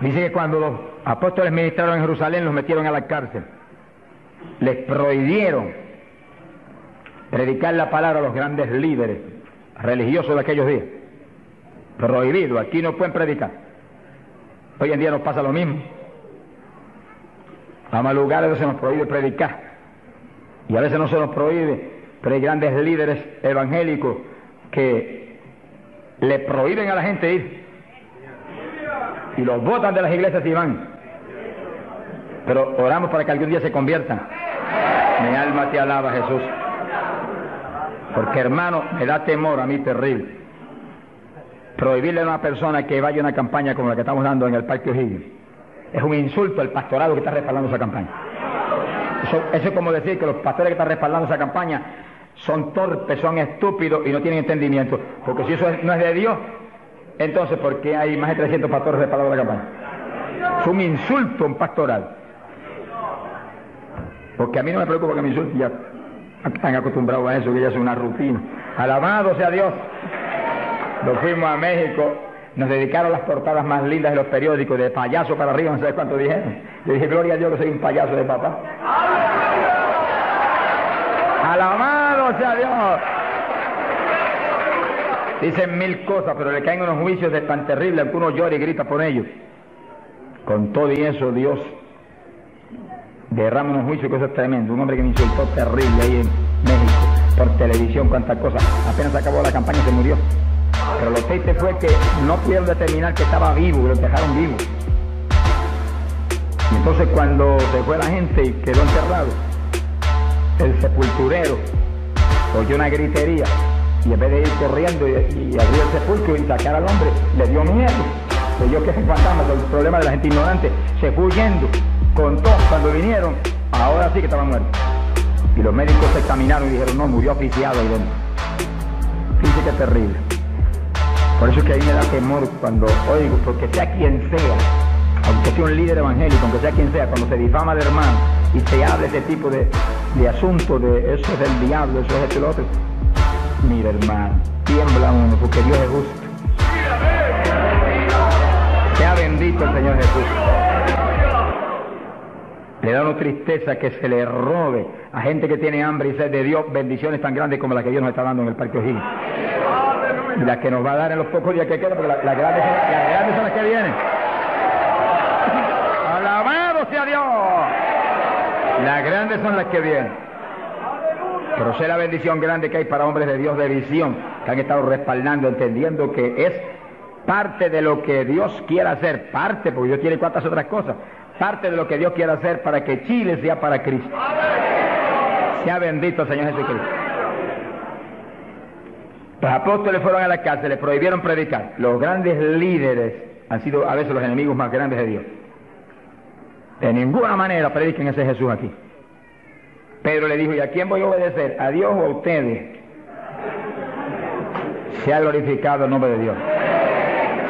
dice que cuando los apóstoles ministraron en Jerusalén, los metieron a la cárcel. Les prohibieron predicar la palabra a los grandes líderes religiosos de aquellos días. Prohibido, aquí no pueden predicar. Hoy en día nos pasa lo mismo. A más lugares se nos prohíbe predicar. Y a veces no se nos prohíbe, pero hay grandes líderes evangélicos que le prohíben a la gente ir. Y los botan de las iglesias y van. Pero oramos para que algún día se conviertan. Mi alma te alaba, Jesús. Porque, hermano, me da temor a mí terrible prohibirle a una persona que vaya a una campaña como la que estamos dando en el Parque O'Higgins. Es un insulto al pastorado que está respaldando esa campaña. Eso es como decir que los pastores que están respaldando esa campaña son torpes, son estúpidos y no tienen entendimiento. Porque si eso no es de Dios, entonces ¿por qué hay más de 300 pastores respaldando la campaña? Es un insulto a un pastorado. Porque a mí no me preocupa que me insulten, ya están acostumbrados a eso, que ya es una rutina. Alabado sea Dios. Nos fuimos a México, nos dedicaron las portadas más lindas de los periódicos, de payaso para arriba, no sé cuánto dijeron. Yo dije, gloria a Dios que soy un payaso de papá. Alabado sea Dios. Dicen mil cosas, pero le caen unos juicios de tan terribles que uno llora y grita por ellos. Con todo y eso, Dios derrama unos juicios que eso es tremendo. Un hombre que me insultó terrible ahí en México, por televisión, cuántas cosas. Apenas acabó la campaña se murió. Pero lo triste fue que no pudieron determinar que estaba vivo, lo dejaron vivo. Y entonces cuando se fue la gente y quedó enterrado, el sepulturero oyó una gritería y en vez de ir corriendo y abrir el sepulcro y sacar al hombre, le dio miedo. Creyó que es un fantasma, el problema de la gente ignorante. Se fue huyendo. Contó cuando vinieron, ahora sí que estaba muerto. Y los médicos se examinaron y dijeron, no, murió asfixiado ahí dentro. Fíjese que terrible. Por eso es que a mí me da temor cuando oigo, porque sea quien sea, aunque sea un líder evangélico, aunque sea quien sea, cuando se difama de hermano y se habla este tipo de asuntos, de eso es del diablo, eso es esto y lo otro. Mira, hermano, tiembla uno, porque Dios es justo. Sea bendito el Señor Jesús. Le da una tristeza que se le robe a gente que tiene hambre y sed de Dios bendiciones tan grandes como las que Dios nos está dando en el Parque O'Higgins. Y las que nos va a dar en los pocos días que quedan, porque las grandes son las que vienen. ¡Alabado sea Dios! Las grandes son las que vienen. Pero sé la bendición grande que hay para hombres de Dios de visión, que han estado respaldando, entendiendo que es parte de lo que Dios quiere hacer, parte, porque Dios tiene cuantas otras cosas, parte de lo que Dios quiere hacer para que Chile sea para Cristo. Sea bendito el Señor Jesucristo. Los apóstoles fueron a la cárcel, les prohibieron predicar. Los grandes líderes han sido a veces los enemigos más grandes de Dios. De ninguna manera prediquen ese Jesús aquí. Pedro le dijo, ¿y a quién voy a obedecer? ¿A Dios o a ustedes? Se ha glorificado el nombre de Dios.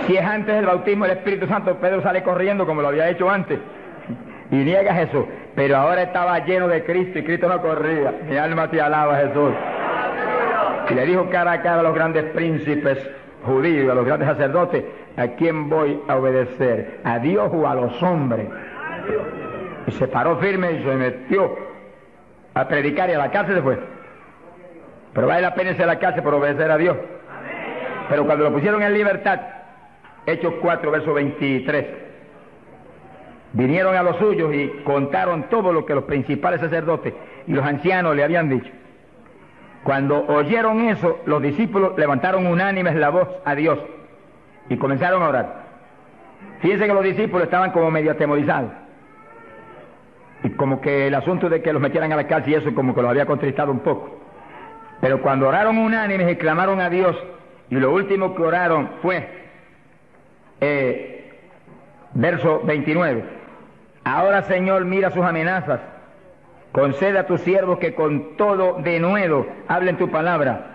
Si es antes del bautismo del Espíritu Santo, Pedro sale corriendo como lo había hecho antes y niega a Jesús. Pero ahora estaba lleno de Cristo y Cristo no corría. Mi alma te alaba, Jesús. Y le dijo cara a cara a los grandes príncipes judíos, a los grandes sacerdotes, ¿a quién voy a obedecer? ¿A Dios o a los hombres? Y se paró firme y se metió a predicar y a la cárcel se fue. Pero vale la pena irse a la cárcel por obedecer a Dios. Pero cuando lo pusieron en libertad, Hechos 4, verso 23, vinieron a los suyos y contaron todo lo que los principales sacerdotes y los ancianos le habían dicho. Cuando oyeron eso, los discípulos levantaron unánimes la voz a Dios y comenzaron a orar. Fíjense que los discípulos estaban como medio atemorizados. Y como que el asunto de que los metieran a la cárcel y eso como que los había contristado un poco. Pero cuando oraron unánimes y clamaron a Dios, y lo último que oraron fue, verso 29, ahora Señor mira sus amenazas, concede a tus siervos que con todo denuedo hablen tu palabra,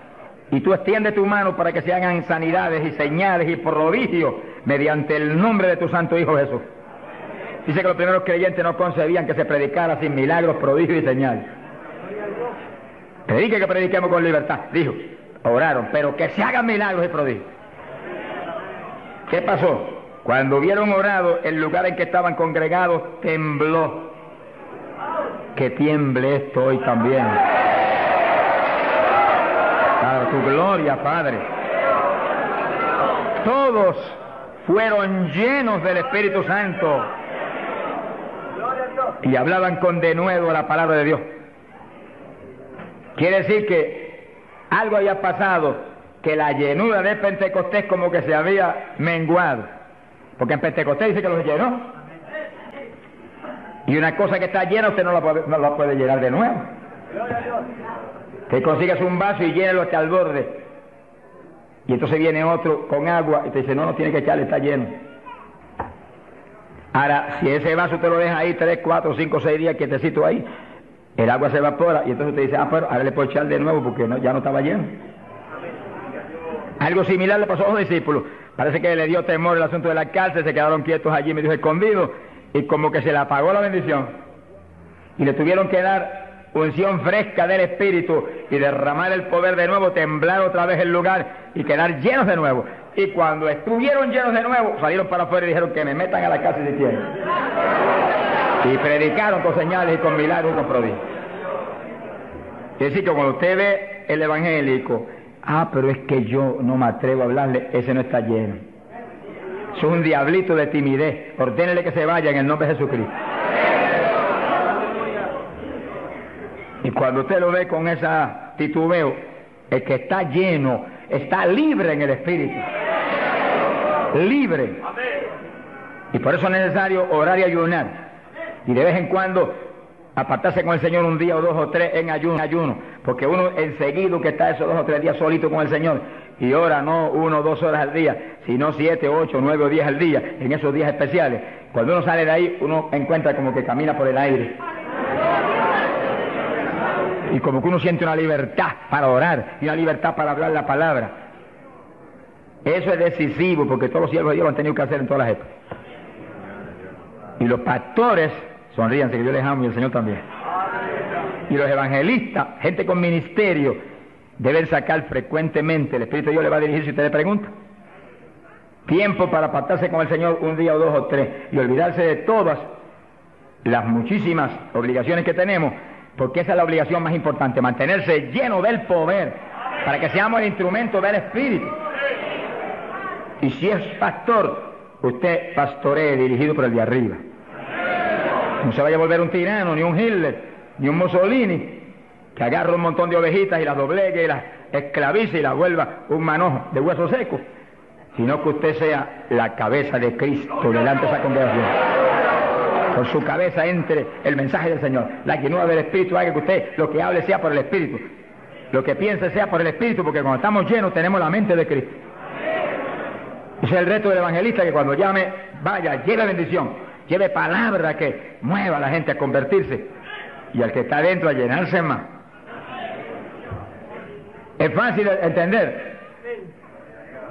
y tú extiende tu mano para que se hagan sanidades y señales y prodigios mediante el nombre de tu santo Hijo Jesús. Dice que los primeros creyentes no concebían que se predicara sin milagros, prodigios y señales. Predique que prediquemos con libertad, dijo. Oraron, pero que se hagan milagros y prodigios. ¿Qué pasó? Cuando hubieron orado, el lugar en que estaban congregados tembló. Que tiemble esto hoy también. Para tu gloria, Padre. Todos fueron llenos del Espíritu Santo y hablaban con denuedo la palabra de Dios. Quiere decir que algo había pasado, que la llenura de Pentecostés como que se había menguado, porque en Pentecostés dice que los llenó, y una cosa que está llena usted no la puede llenar de nuevo. Te consigues un vaso y llénalo hasta el borde, y entonces viene otro con agua y te dice no tiene que echarle, está lleno. Ahora, si ese vaso te lo deja ahí 3, 4, 5, 6 días quietecito ahí, el agua se evapora y entonces te dice, pero ahora le puedo echar de nuevo porque ya no estaba lleno. Algo similar le pasó a los discípulos. Parece que le dio temor el asunto de la cárcel, se quedaron quietos allí, me dijo, escondidos, y como que se le apagó la bendición. Y le tuvieron que dar unción fresca del Espíritu y derramar el poder de nuevo, temblar otra vez el lugar y quedar llenos de nuevo. Y cuando estuvieron llenos de nuevo, salieron para afuera y dijeron que me metan a la cárcel si quieren. Y predicaron con señales y con milagros y con prodigios. Es decir, que cuando usted ve el evangélico, pero es que yo no me atrevo a hablarle, ese no está lleno. Es un diablito de timidez. Ordénele que se vaya en el nombre de Jesucristo. Y cuando usted lo ve con esa titubeo, el que está lleno, está libre en el Espíritu. Libre. Y por eso es necesario orar y ayunar. Y de vez en cuando apartarse con el Señor un día o 2 o 3 en ayuno. Porque uno enseguida que está esos 2 o 3 días solito con el Señor y ora no 1 o 2 horas al día, sino 7, 8, 9 o 10 al día, en esos días especiales. Cuando uno sale de ahí, uno encuentra como que camina por el aire. Y como que uno siente una libertad para orar y una libertad para hablar la palabra. Eso es decisivo porque todos los siervos de Dios lo han tenido que hacer en todas las épocas. Y los pastores, sonríanse que yo les amo y el Señor también. Y los evangelistas, gente con ministerio, deben sacar frecuentemente, el Espíritu de Dios le va a dirigir si usted le pregunta. Tiempo para apartarse con el Señor un día o 2 o 3 y olvidarse de todas las muchísimas obligaciones que tenemos, porque esa es la obligación más importante, mantenerse lleno del poder, para que seamos el instrumento del Espíritu. Y si es pastor, usted pastoree dirigido por el de arriba. No se vaya a volver un tirano, ni un Hitler, ni un Mussolini, que agarre un montón de ovejitas y las doblegue y las esclavice y las vuelva un manojo de hueso seco, sino que usted sea la cabeza de Cristo delante de esa congregación. Por su cabeza entre el mensaje del Señor. La llenura del Espíritu haga que usted lo que hable sea por el Espíritu, lo que piense sea por el Espíritu, porque cuando estamos llenos tenemos la mente de Cristo. Ese es el reto del evangelista, que cuando llame, vaya, lleve bendición, lleve palabra que mueva a la gente a convertirse y al que está adentro a llenarse más. Es fácil entender.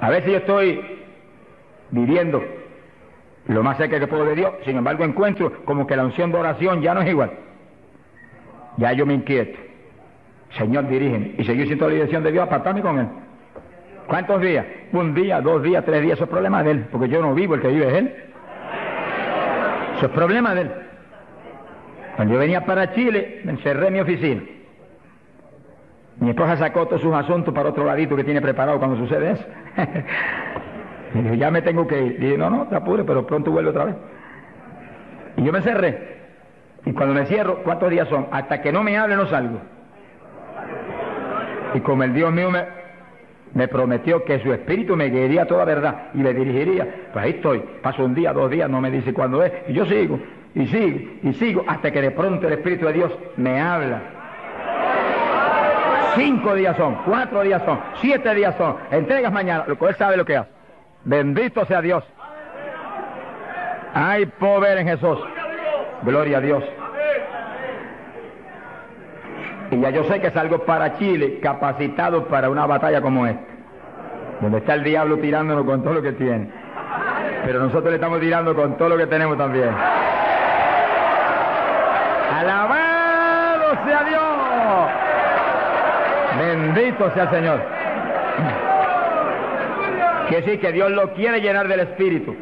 A veces yo estoy viviendo lo más cerca que puedo de Dios, sin embargo encuentro como que la unción de oración ya no es igual. Ya yo me inquieto. Señor, dirígeme. Y seguir siendo la dirección de Dios, apartarme con Él. ¿Cuántos días? 1 día, 2 días, 3 días, eso es problema de Él, porque yo no vivo, el que vive es Él. Eso es problema de Él. Cuando yo venía para Chile, me encerré en mi oficina. Mi esposa sacó todos sus asuntos para otro ladito que tiene preparado cuando sucede eso. Y dije, ya me tengo que ir. Y dije, no, te apures, pero pronto vuelve otra vez. Y yo me encerré. Y cuando me cierro, ¿cuántos días son? Hasta que no me hable no salgo. Y como el Dios mío me prometió que su espíritu me guiaría a toda verdad y me dirigiría, pues ahí estoy. Paso un día, 2 días, no me dice cuándo es, y yo sigo, y sigo, y sigo, hasta que de pronto el Espíritu de Dios me habla. 5 días son, 4 días son, 7 días son, entregas mañana, lo que él sabe lo que hace. Bendito sea Dios. Hay poder en Jesús. Gloria a Dios. Y ya yo sé que salgo para Chile capacitado para una batalla como esta, donde está el diablo tirándonos con todo lo que tiene, pero nosotros le estamos tirando con todo lo que tenemos también. ¡Alabado sea Dios! Bendito sea el Señor. Quiere decir que Dios lo quiere llenar del Espíritu,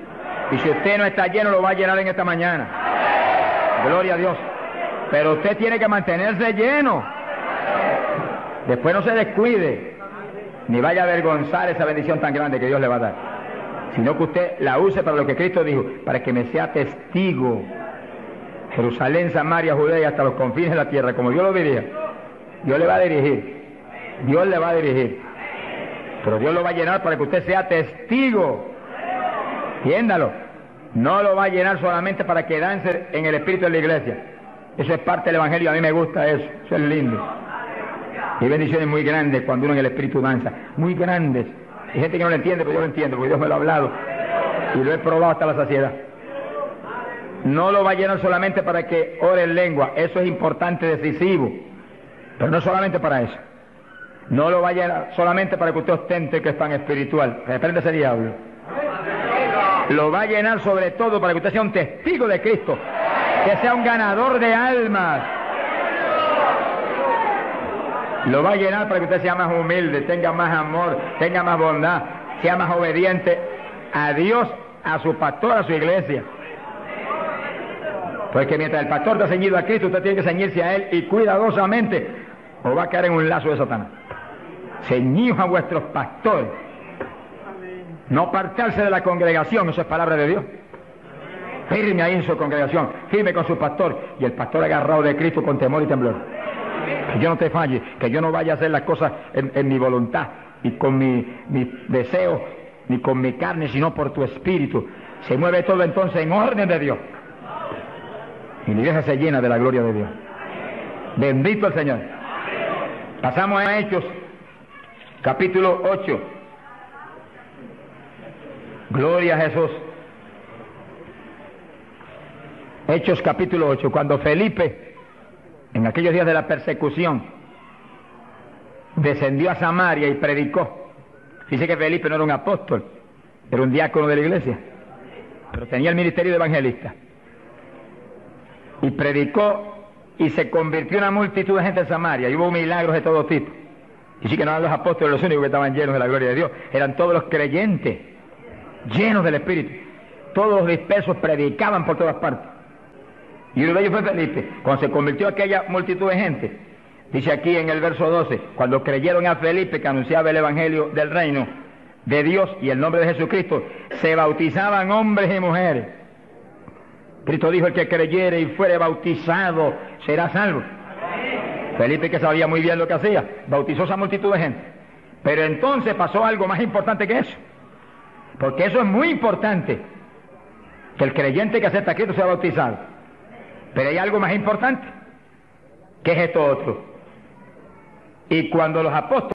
y si usted no está lleno, lo va a llenar en esta mañana. Gloria a Dios. Pero usted tiene que mantenerse lleno. Después no se descuide, ni vaya a avergonzar esa bendición tan grande que Dios le va a dar, sino que usted la use para lo que Cristo dijo, para que me sea testigo. Jerusalén, Samaria, Judea y hasta los confines de la tierra, como Dios lo diría. Dios le va a dirigir, Dios le va a dirigir, pero Dios lo va a llenar para que usted sea testigo. Entiéndalo. No lo va a llenar solamente para que dance en el espíritu de la iglesia. Eso es parte del evangelio, a mí me gusta eso, eso es lindo. Hay bendiciones muy grandes cuando uno en el espíritu danza, muy grandes. Hay gente que no lo entiende, pero yo lo entiendo, porque Dios me lo ha hablado y lo he probado hasta la saciedad. No lo va a llenar solamente para que ore en lengua, eso es importante, decisivo, pero no solamente para eso. No lo va a llenar solamente para que usted ostente que es tan espiritual, reprende ese diablo. Lo va a llenar sobre todo para que usted sea un testigo de Cristo, que sea un ganador de almas. Lo va a llenar para que usted sea más humilde, tenga más amor, tenga más bondad, sea más obediente a Dios, a su pastor, a su iglesia. Porque mientras el pastor está ceñido a Cristo, usted tiene que ceñirse a Él y cuidadosamente, o va a caer en un lazo de Satanás. Ceñidos a vuestros pastores. No apartarse de la congregación, eso es palabra de Dios. Firme ahí en su congregación, firme con su pastor, y el pastor agarrado de Cristo con temor y temblor. Que yo no te falle, que yo no vaya a hacer las cosas en mi voluntad y con mi deseo, ni con mi carne, sino por tu espíritu. Se mueve todo entonces en orden de Dios, y la iglesia se llena de la gloria de Dios. Bendito el Señor. Pasamos a Hechos, capítulo 8. Gloria a Jesús. Hechos capítulo 8, cuando Felipe, en aquellos días de la persecución, descendió a Samaria y predicó. Dice que Felipe no era un apóstol, era un diácono de la iglesia, pero tenía el ministerio de evangelista. Y predicó y se convirtió una multitud de gente en Samaria, y hubo milagros de todo tipo. Y sí que no eran los apóstoles los únicos que estaban llenos de la gloria de Dios, eran todos los creyentes, llenos del Espíritu. Todos los dispersos predicaban por todas partes. Y uno de ellos fue Felipe. Cuando se convirtió aquella multitud de gente, dice aquí en el verso 12, cuando creyeron a Felipe que anunciaba el evangelio del reino de Dios y el nombre de Jesucristo, se bautizaban hombres y mujeres. Cristo dijo: el que creyere y fuere bautizado será salvo. Felipe, que sabía muy bien lo que hacía, bautizó esa multitud de gente. Pero entonces pasó algo más importante que eso, porque eso es muy importante, que el creyente que acepta a Cristo sea bautizado. Pero hay algo más importante, que es esto otro. Y cuando los apóstoles